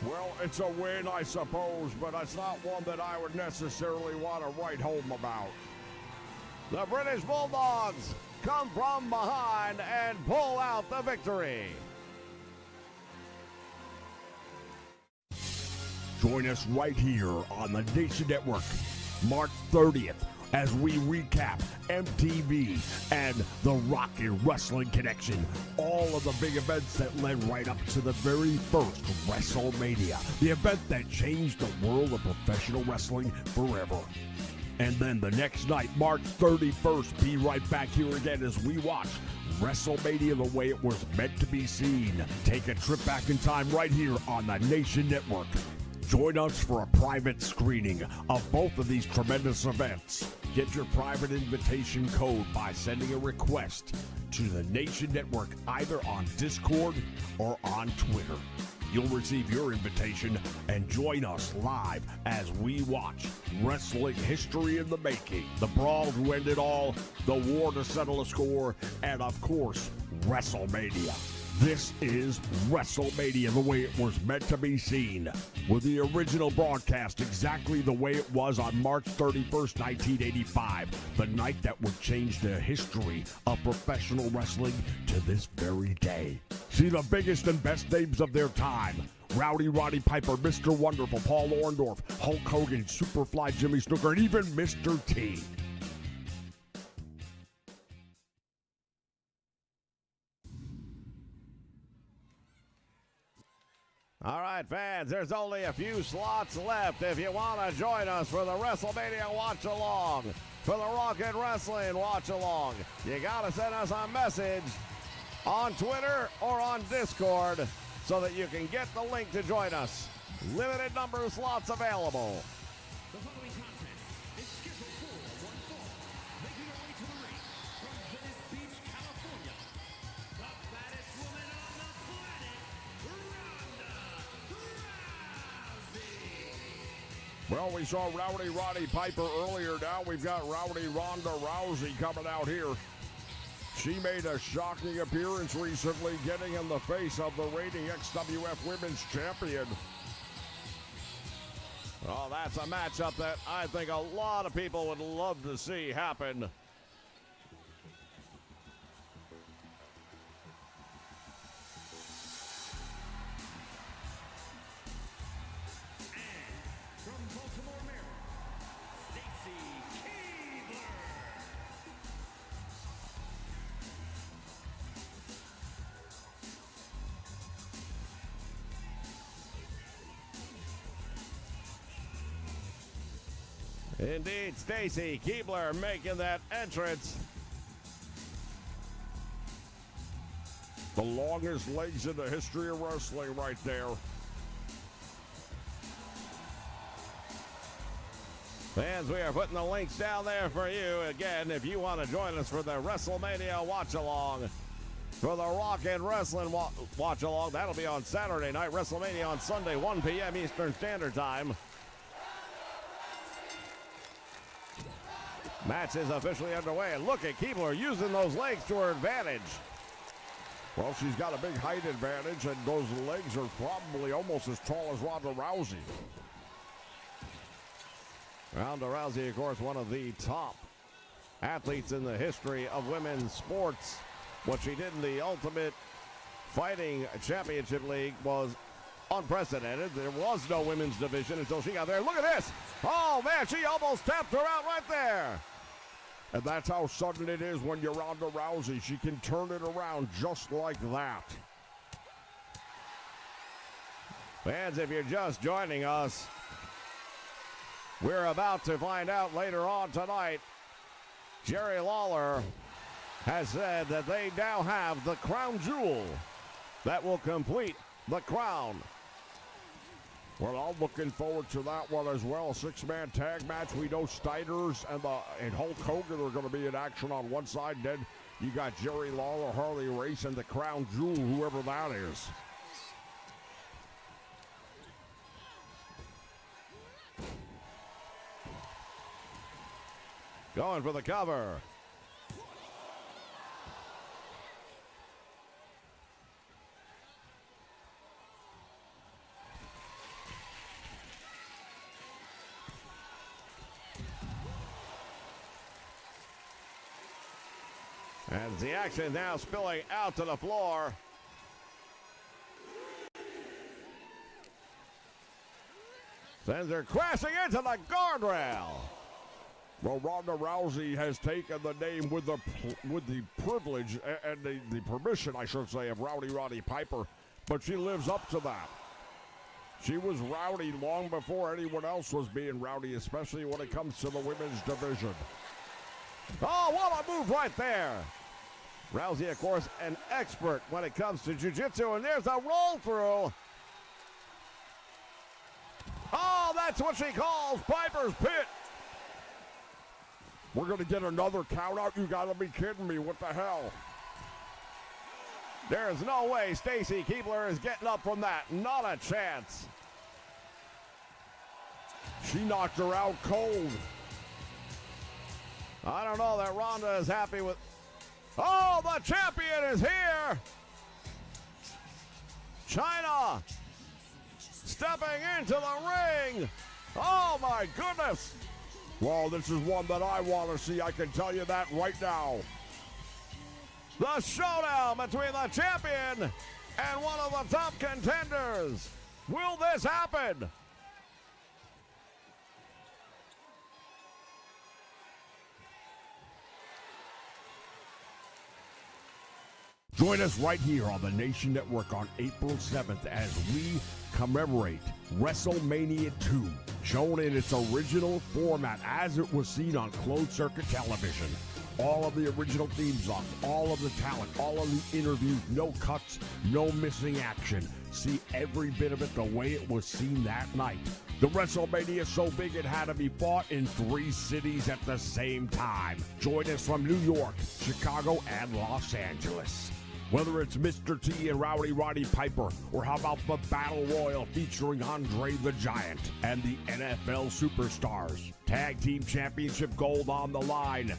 Well, it's a win, I suppose, but it's not one that I would necessarily want to write home about. The British Bulldogs come from behind and pull out the victory. Join us right here on the Nation Network, March 30th, as we recap MTV and the Rock and Wrestling Connection. All of the big events that led right up to the very first WrestleMania, the event that changed the world of professional wrestling forever. And then the next night, March 31st, be right back here again as we watch WrestleMania the way it was meant to be seen. Take a trip back in time right here on the Nation Network. Join us for a private screening of both of these tremendous events. Get your private invitation code by sending a request to the Nation Network either on Discord or on Twitter. You'll receive your invitation and join us live as we watch wrestling history in the making, the brawl to end it all, the war to settle a score, and of course, WrestleMania. This is WrestleMania the way it was meant to be seen, with the original broadcast exactly the way it was on March 31st, 1985, the night that would change the history of professional wrestling to this very day. See the biggest and best names of their time. Roddy Piper, Mr. Wonderful, Paul Orndorff, Hulk Hogan, Superfly Jimmy Snuka, and even Mr. T. All right, fans, there's only a few slots left if you want to join us for the WrestleMania Watch-Along, for the Rock and Wrestling Watch-Along. You got to send us a message on Twitter or on Discord so that you can get the link to join us. Limited number of slots available. The following contest is scheduled for one fall. Making her way to the ring from Venice Beach, California, the baddest woman on the planet, Ronda Rousey. Well, we saw Roddy Piper earlier. Now we've got Ronda Rousey coming out here. She made a shocking appearance recently, getting in the face of the reigning XWF Women's Champion. Oh, that's a matchup that I think a lot of people would love to see happen. From Baltimore, Maryland, Stacy Keibler. Indeed, Stacy Keibler making that entrance. The longest legs in the history of wrestling right there. Fans, we are putting the links down there for you. Again, if you want to join us for the WrestleMania Watch-Along, for the Rock and Wrestling Watch-Along, that'll be on Saturday night. WrestleMania on Sunday, 1 p.m. Eastern Standard Time. Match is officially underway, and look at Keibler using those legs to her advantage. Well, she's got a big height advantage, and those legs are probably almost as tall as Ronda Rousey. Ronda Rousey, of course, one of the top athletes in the history of women's sports. What she did in the Ultimate Fighting Championship League was unprecedented. There was no women's division until she got there. Look at this. Oh, man, she almost tapped her out right there. And that's how sudden it is when you're Ronda Rousey. She can turn it around just like that. Fans, if you're just joining us, we're about to find out later on tonight. Jerry Lawler has said that they now have the Qrown Jewel that will complete the crown. Well, I'm looking forward to that one as well. Six-man tag match. We know Steiner's and Hulk Hogan are going to be in action on one side. Then you got Jerry Lawler, Harley Race, and the Qrown Jewel, whoever that is. Going for the cover. And the action now spilling out to the floor. Sends her crashing into the guardrail. Well, Ronda Rousey has taken the name with the privilege and the permission, I should say, of Roddy Piper, but she lives up to that. She was rowdy long before anyone else was being rowdy, especially when it comes to the women's division. Oh, what a move right there. Rousey, of course, an expert when it comes to jiu-jitsu, and there's a roll through. Oh, that's what she calls Piper's Pit. We're going to get another count out? You got to be kidding me. What the hell? There's no way Stacy Keibler is getting up from that. Not a chance. She knocked her out cold. I don't know that Ronda is happy with... Oh, the champion is here! Chyna stepping into the ring. Oh, my goodness. Well, this is one that I want to see. I can tell you that right now. The showdown between the champion and one of the top contenders. Will this happen? Join us right here on the Nation Network on April 7th as we commemorate WrestleMania 2, shown in its original format as it was seen on closed circuit television. All of the original theme songs, all of the talent, all of the interviews, no cuts, no missing action. See every bit of it the way it was seen that night. The WrestleMania is so big it had to be fought in 3 cities at the same time. Join us from New York, Chicago, and Los Angeles. Whether it's Mr. T and Rowdy Roddy Piper, or how about the Battle Royal featuring Andre the Giant and the NFL Superstars. Tag Team Championship gold on the line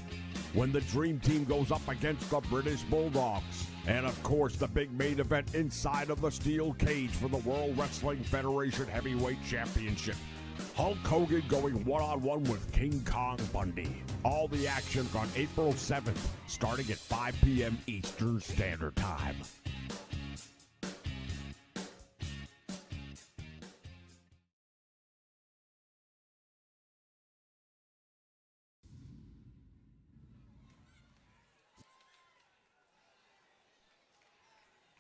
when the Dream Team goes up against the British Bulldogs. And of course, the big main event inside of the steel cage for the World Wrestling Federation Heavyweight Championship. Hulk Hogan going one-on-one with King Kong Bundy. All the action on April 7th, starting at 5 p.m. Eastern Standard Time.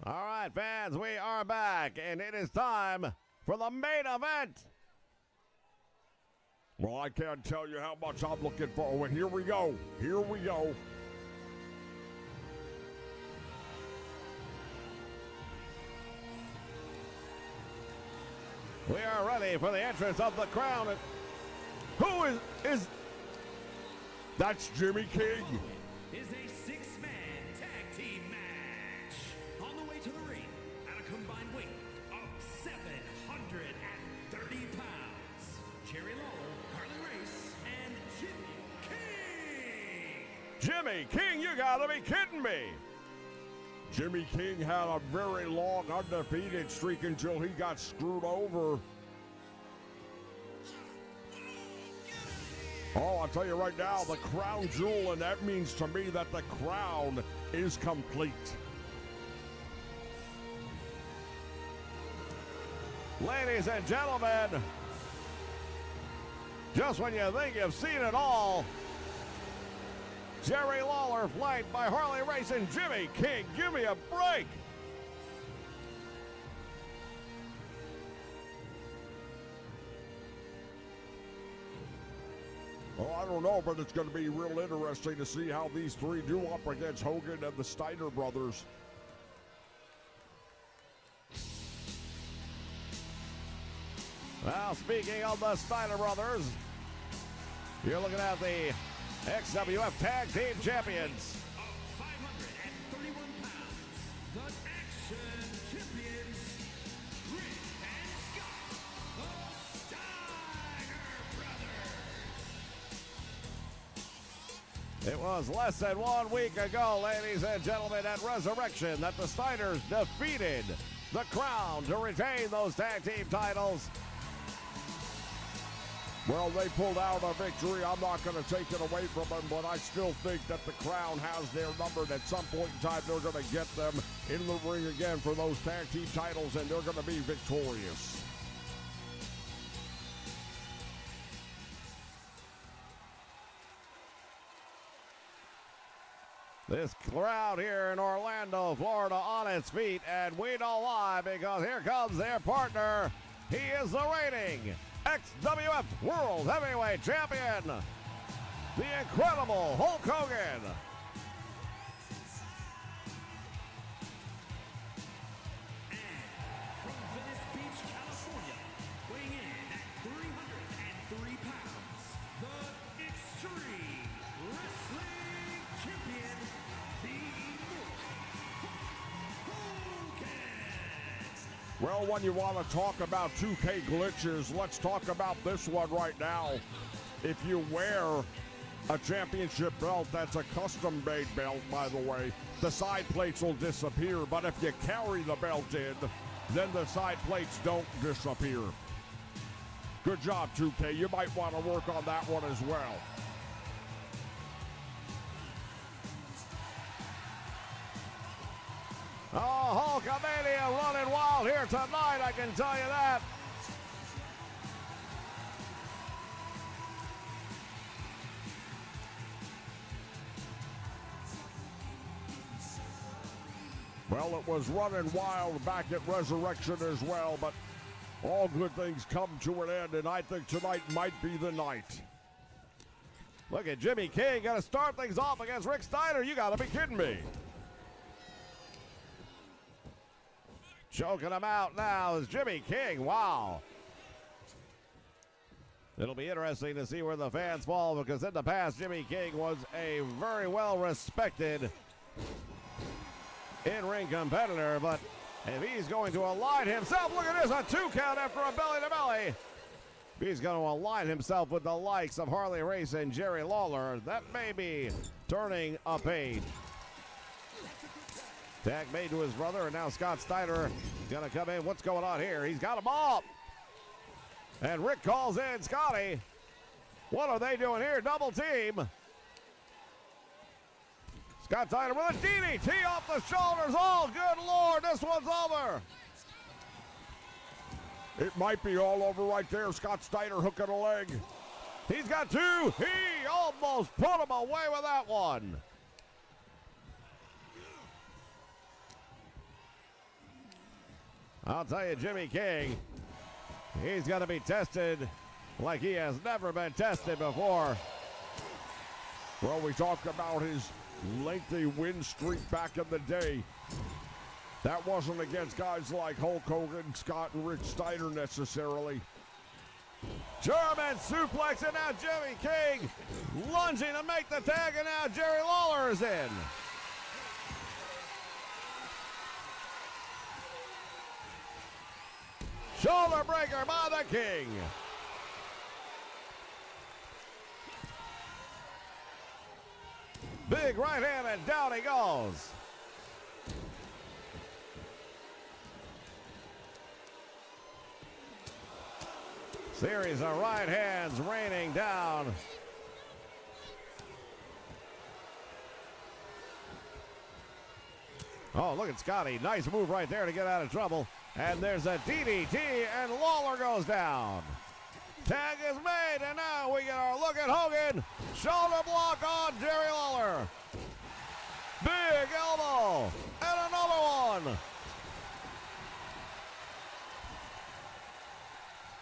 All right, fans, we are back, and it is time for the main event. Well, I can't tell you how much I'm looking forward. Here we go. Here we go. We are ready for the entrance of the Crown. Who is... That's Jimmy King. Is a 6-man tag team match. On the way to the ring at a combined weight of 730 pounds. Jerry Lawler, Harley Race, and Jimmy King. Jimmy King, you gotta be kidding me. Jimmy King had a very long undefeated streak until he got screwed over. Oh, I'll tell you right now, the Qrown Jewel, and that means to me that the crown is complete. Ladies and gentlemen, just when you think you've seen it all, Jerry Lawler flanked by Harley Race and Jimmy King. Give me a break. Oh, I don't know, but it's going to be real interesting to see how these three do up against Hogan and the Steiner brothers. Well, speaking of the Steiner brothers, you're looking at the XWF Tag Team Champions. Of 531 pounds, the Action Champions, Rick and Scott, the Steiner brothers. It was less than 1 week ago, ladies and gentlemen, at Resurrection that the Steiners defeated the Crown to retain those tag team titles. Well, they pulled out a victory. I'm not going to take it away from them, but I still think that the Crown has their number, and at some point in time, they're going to get them in the ring again for those tag team titles, and they're going to be victorious. This crowd here in Orlando, Florida on its feet, and we know why, because here comes their partner. He is the reigning XWF World Heavyweight Champion, the incredible Hulk Hogan. And from Venice Beach, California, weighing in at 300 Well, when you want to talk about 2K glitches, let's talk about this one right now. If you wear a championship belt that's a custom-made belt, by the way, the side plates will disappear. But if you carry the belt in, then the side plates don't disappear. Good job, 2K. You might want to work on that one as well. Oh, Hulkamania running wild here tonight, I can tell you that. Well, it was running wild back at Resurrection as well, but all good things come to an end, and I think tonight might be the night. Look at Jimmy King, gonna start things off against Rick Steiner. You gotta be kidding me. Choking him out now is Jimmy King. Wow. It'll be interesting to see where the fans fall, because in the past, Jimmy King was a very well-respected in-ring competitor, but if he's going to align himself, look at this, a 2 count after a belly-to-belly. He's going to align himself with the likes of Harley Race and Jerry Lawler. That may be turning a page. Tag made to his brother, and now Scott Steiner is going to come in. What's going on here? He's got him up. And Rick calls in Scotty. What are they doing here? Double team. Scott Steiner with a DDT off the shoulders. Oh, good Lord, this one's over. It might be all over right there. Scott Steiner hooking a leg. He's got two. He almost put him away with that one. I'll tell you, Jimmy King, he's going to be tested like he has never been tested before. Well, we talked about his lengthy win streak back in the day. That wasn't against guys like Hulk Hogan, Scott, and Rick Steiner necessarily. German suplex, and now Jimmy King lunging to make the tag, and now Jerry Lawler is in. Shoulder breaker by the King. Big right hand, and down he goes. Series of right hands raining down. Oh, look at Scotty. Nice move right there to get out of trouble. And there's a DDT, and Lawler goes down. Tag is made, and now we get our look at Hogan. Shoulder block on Jerry Lawler. Big elbow, and another one.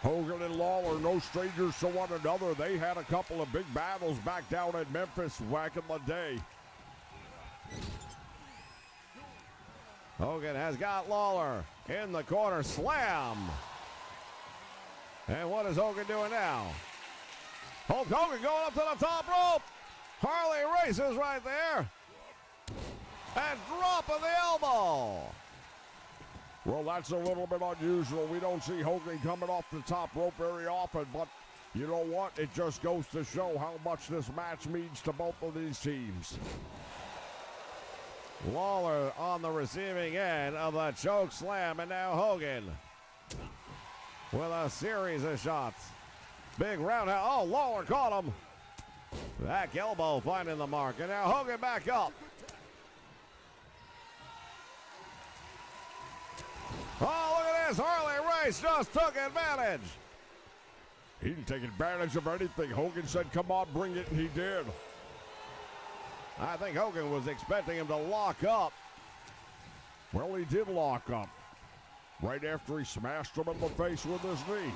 Hogan and Lawler, no strangers to one another. They had a couple of big battles back down in Memphis back in the day. Hogan has got Lawler in the corner. Slam. And what is Hogan doing now? Hulk Hogan going up to the top rope. Harley Race is right there. And drop of the elbow. Well, that's a little bit unusual. We don't see Hogan coming off the top rope very often, but you know what? It just goes to show how much this match means to both of these teams. Lawler on the receiving end of the choke slam, and now Hogan with a series of shots. Big roundhouse. Oh, Lawler caught him. Back elbow finding the mark, and now Hogan back up. Oh, look at this. Harley Race just took advantage. He didn't take advantage of anything. Hogan said, come on, bring it, and he did. I think Hogan was expecting him to lock up. Well, he did lock up right after he smashed him in the face with his knee.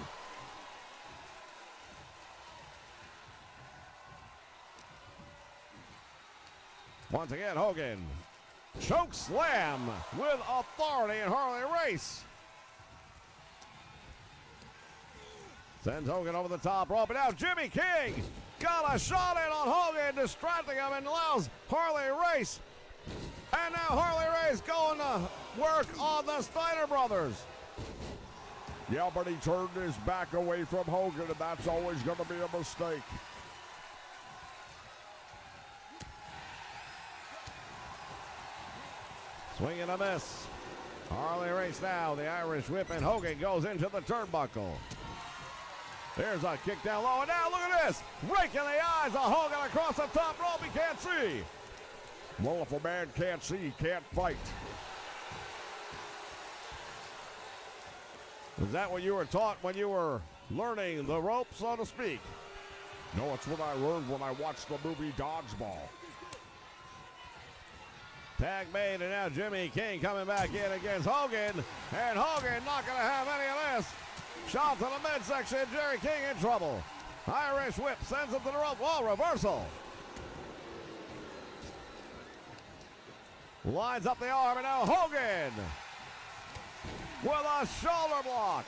Once again, Hogan. Choke slam with authority in Harley Race. Sends Hogan over the top rope, and now Jimmy King got a shot in on Hogan, distracting him, and allows Harley Race. And now Harley Race going to work on the Steiner brothers. Yeah, but he turned his back away from Hogan, and that's always going to be a mistake. Swing and a miss. Harley Race now, the Irish whip, and Hogan goes into the turnbuckle. There's a kick down low, and now look at this! Rake in the eyes of Hogan across the top rope, he can't see! Well, if a man can't see, he can't fight. Was that what you were taught when you were learning the ropes, so to speak? No, it's what I learned when I watched the movie Dodgeball. Tag made, and now Jimmy King coming back in against Hogan, and Hogan not going to have any of this. Shot to the midsection, Jerry King in trouble. Irish whip sends him to the rope. Wall reversal. Lines up the arm, and now Hogan with a shoulder block.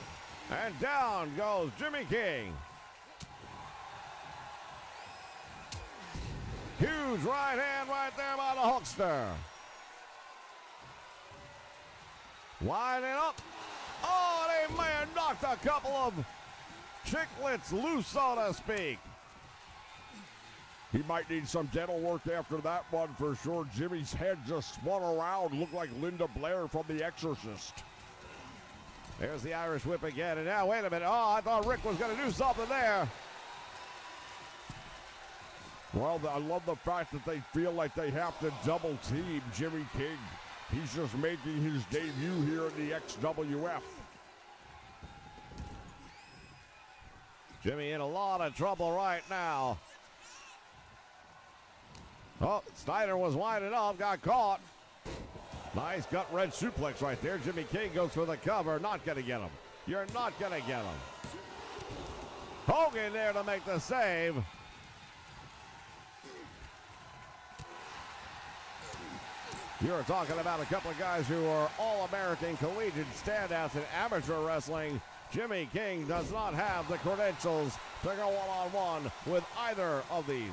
And down goes Jimmy King. Huge right hand right there by the Hulkster. Winding up. Oh, they may have knocked a couple of chiclets loose, so to speak. He might need some dental work after that one for sure. Jimmy's head just spun around, looked like Linda Blair from The Exorcist. There's the Irish whip again, and now, wait a minute. Oh, I thought Rick was going to do something there. Well, I love the fact that they feel like they have to double team Jimmy King. He's just making his debut here in the XWF. Jimmy in a lot of trouble right now. Oh, Steiner was winding up, got caught. Nice gut wrench suplex right there. Jimmy King goes for the cover. Not going to get him. You're not going to get him. Hogan there to make the save. You're talking about a couple of guys who are All-American collegiate standouts in amateur wrestling. Jimmy King does not have the credentials to go one-on-one with either of these.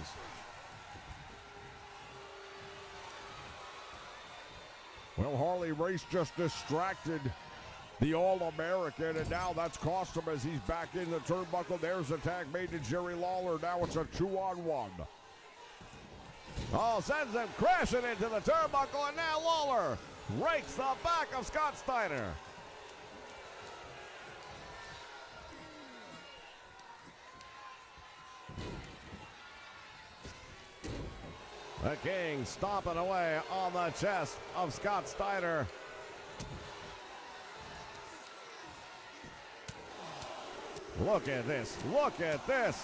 Well, Harley Race just distracted the All-American, and now that's cost him as he's back in the turnbuckle. There's a tag made to Jerry Lawler. Now it's a 2-on-1. Oh, sends him crashing into the turnbuckle, and now Lawler rakes the back of Scott Steiner. The King stomping away on the chest of Scott Steiner. Look at this. Look at this.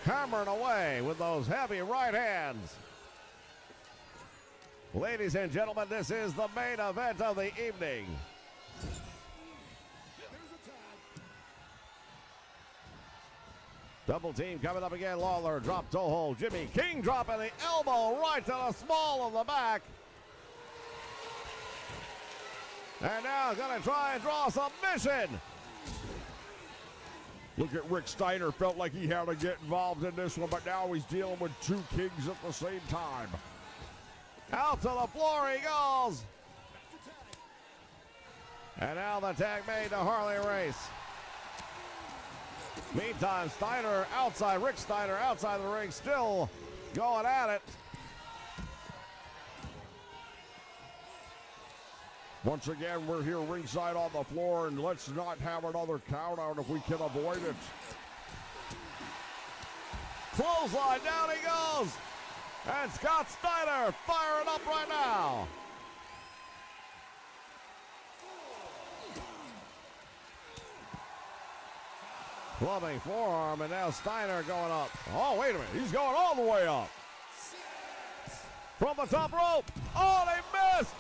Hammering away with those heavy right hands. Ladies and gentlemen, this is the main event of the evening. Double team coming up again. Lawler drop toe hold. Jimmy King dropping the elbow right to the small of the back. And now going to try and draw a submission. Look at Rick Steiner. Felt like he had to get involved in this one, but now he's dealing with two kings at the same time. Out to the floor he goes. And now the tag made to Harley Race. Meantime, Steiner outside, Rick Steiner outside the ring, still going at it. Once again, we're here ringside on the floor, and let's not have another count out if we can avoid it. Clothesline, down he goes. And Scott Steiner firing up right now. Clubbing forearm, and now Steiner going up. Oh, wait a minute. He's going all the way up. From the top rope. Oh, they missed.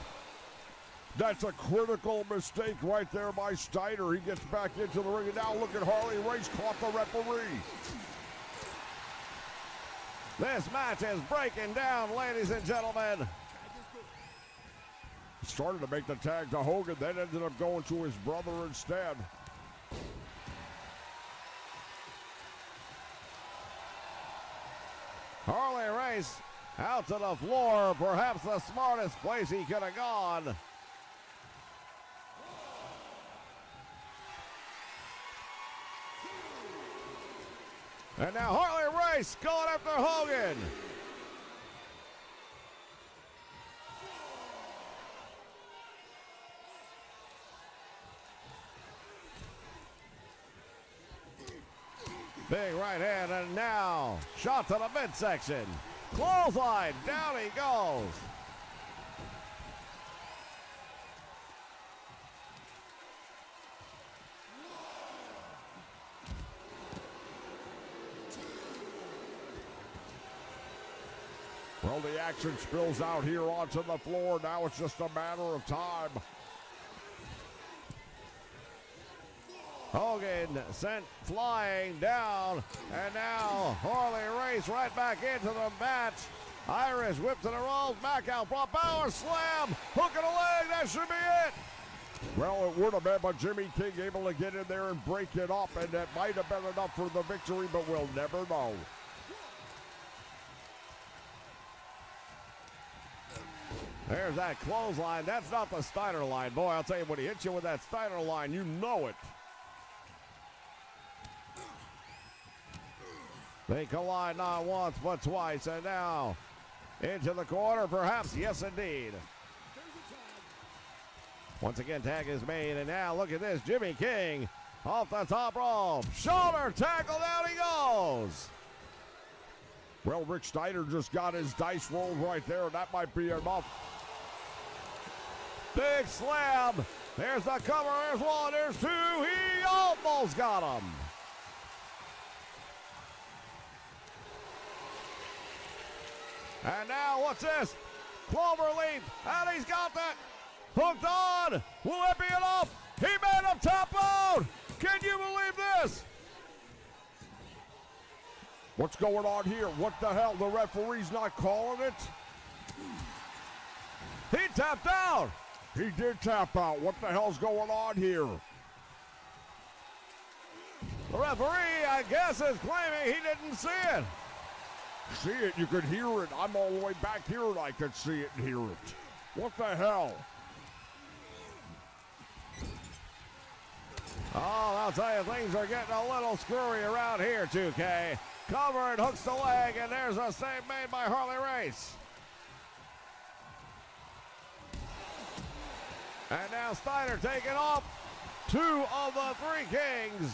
That's a critical mistake right there by Steiner. He gets back into the ring, and now look at Harley Race caught the referee. This match is breaking down, ladies and gentlemen. He started to make the tag to Hogan, then ended up going to his brother instead. Harley Race out to the floor, perhaps the smartest place he could have gone. And now Harley Race going after Hogan. Big right hand, and now shot to the midsection. Clothesline, down he goes. Well, the action spills out here onto the floor. Now it's just a matter of time. Hogan sent flying down, and now Harley Race right back into the match. Irish whip to the rolls, back out, power slam, hook of the leg, that should be it. Well, it would have been, but Jimmy King able to get in there and break it up, and that might have been enough for the victory, but we'll never know. There's that clothesline. That's not the Steiner line. Boy, I'll tell you, when he hits you with that Steiner line, you know it. They collide not once, but twice, and now into the corner, perhaps. Yes, indeed. Once again, tag is made, and now look at this. Jimmy King off the top rope. Shoulder tackle, down he goes. Well, Rick Steiner just got his dice rolled right there. That might be enough. Big slam. There's the cover. There's one. There's two. He almost got him. And now, what's this? Cloverleaf. And he's got that. Hooked on. Will it be enough? He made him tap out. Can you believe this? What's going on here? What the hell? The referee's not calling it? He tapped out. He did tap out. What the hell's going on here? The referee, I guess, is claiming he didn't see it. See it, you could hear it. I'm all the way back here and I could see it and hear it. What the hell? Oh, I'll tell you, things are getting a little screwy around here, 2K. Cover and hooks the leg, and there's a save made by Harley Race. And now Steiner taking off two of the three Kings.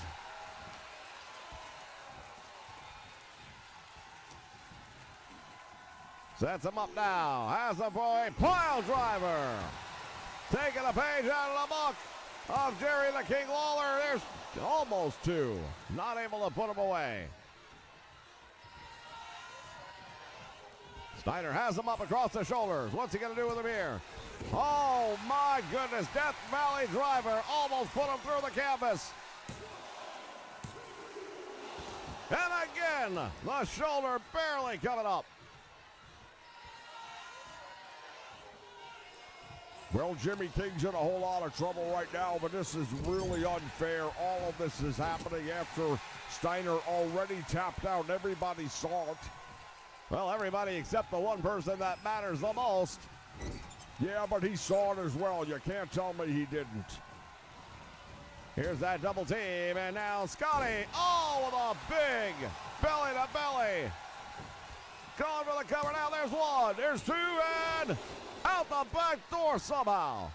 Sets him up now. Has him for a pile driver. Taking a page out of the book of Jerry the King Lawler. There's almost two. Not able to put him away. Steiner has him up across the shoulders. What's he going to do with him here? Oh, my goodness. Death Valley driver almost put him through the canvas. And again, the shoulder barely coming up. Well, Jimmy King's in a whole lot of trouble right now, but this is really unfair. All of this is happening after Steiner already tapped out. Everybody saw it. Well, everybody except the one person that matters the most. Yeah, but he saw it as well. You can't tell me he didn't. Here's that double team, and now Scotty, oh, with a big belly to belly. Going for the cover now. There's one, there's two, and out the back door somehow.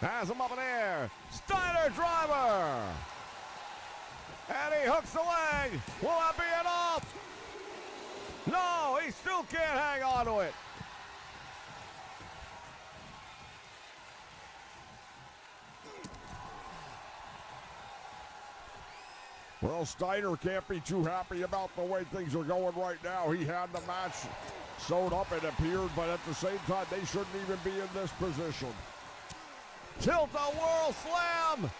Has him up in the air. Steiner driver. And he hooks the leg. Will that be enough? No, he still can't hang on to it. Well, Steiner can't be too happy about the way things are going right now. He had the match sewed up, it appeared, but at the same time, they shouldn't even be in this position. Tilt-a-whirl slam.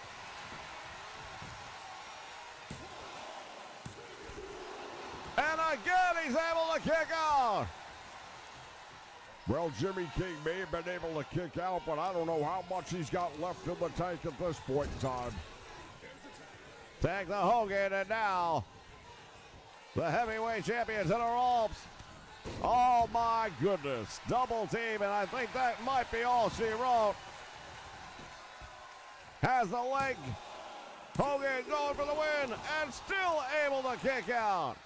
And again, he's able to kick out. Well, Jimmy King may have been able to kick out, but I don't know how much he's got left in the tank at this point in time. Tag the Hogan, and now the heavyweight champions in the ropes. Oh, my goodness. Double team, and I think that might be all she wrote. has the leg. Hogan going for the win and still able to kick out.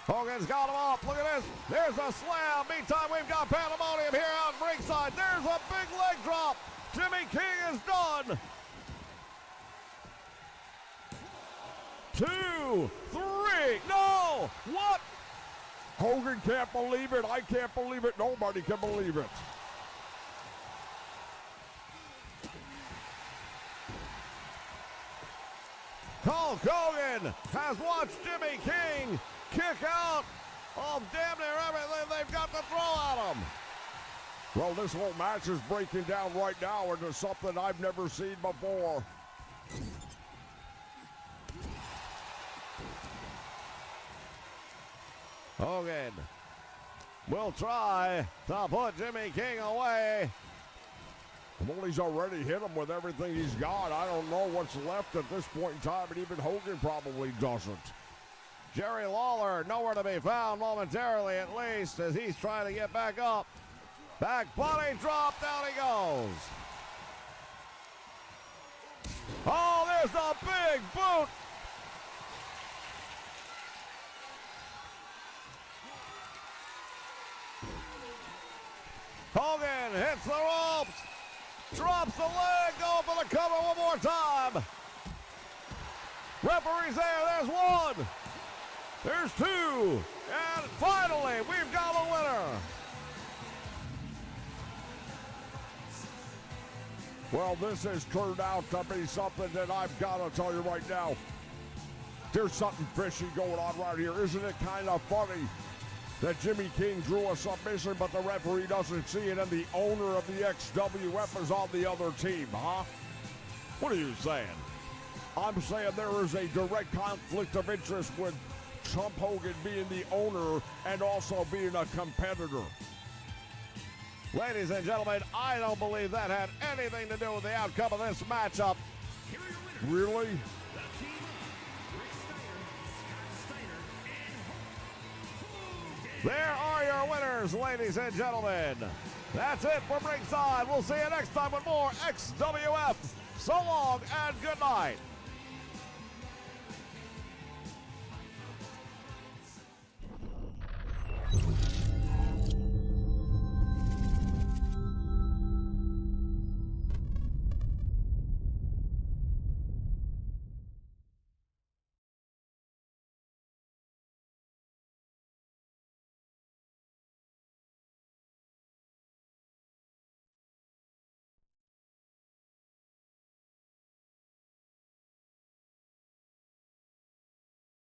Hogan's got him off. Look at this. There's a slam. Meantime, we've got pandemonium here out ringside. There's a big leg drop. Jimmy King is done. 2, 3. No. What? Hogan can't believe it. I can't believe it. Nobody can believe it. Hulk Hogan has watched Jimmy King kick out of damn near everything they've got to throw at him. Well, this whole match is breaking down right now into something I've never seen before. Hogan will try to put Jimmy King away. Well, he's already hit him with everything he's got. I don't know what's left at this point in time, and even Hogan probably doesn't. Jerry Lawler nowhere to be found momentarily, at least, as he's trying to get back up. Back body drop, down he goes. Oh, there's a big boot. Hogan hits the ropes, drops the leg, going for the cover one more time. Referee's there, there's 1. There's 2, and finally, we've got a winner. Well, this has turned out to be something that I've got to tell you right now. There's something fishy going on right here. Isn't it kind of funny that Jimmy King drew a submission, but the referee doesn't see it, and the owner of the XWF is on the other team, huh? What are you saying? I'm saying there is a direct conflict of interest with Trump Hogan being the owner and also being a competitor. Ladies and gentlemen, I don't believe that had anything to do with the outcome of this matchup. Really? There are your winners, ladies and gentlemen. That's it from ringside. We'll see you next time with more XWF. So long and good night.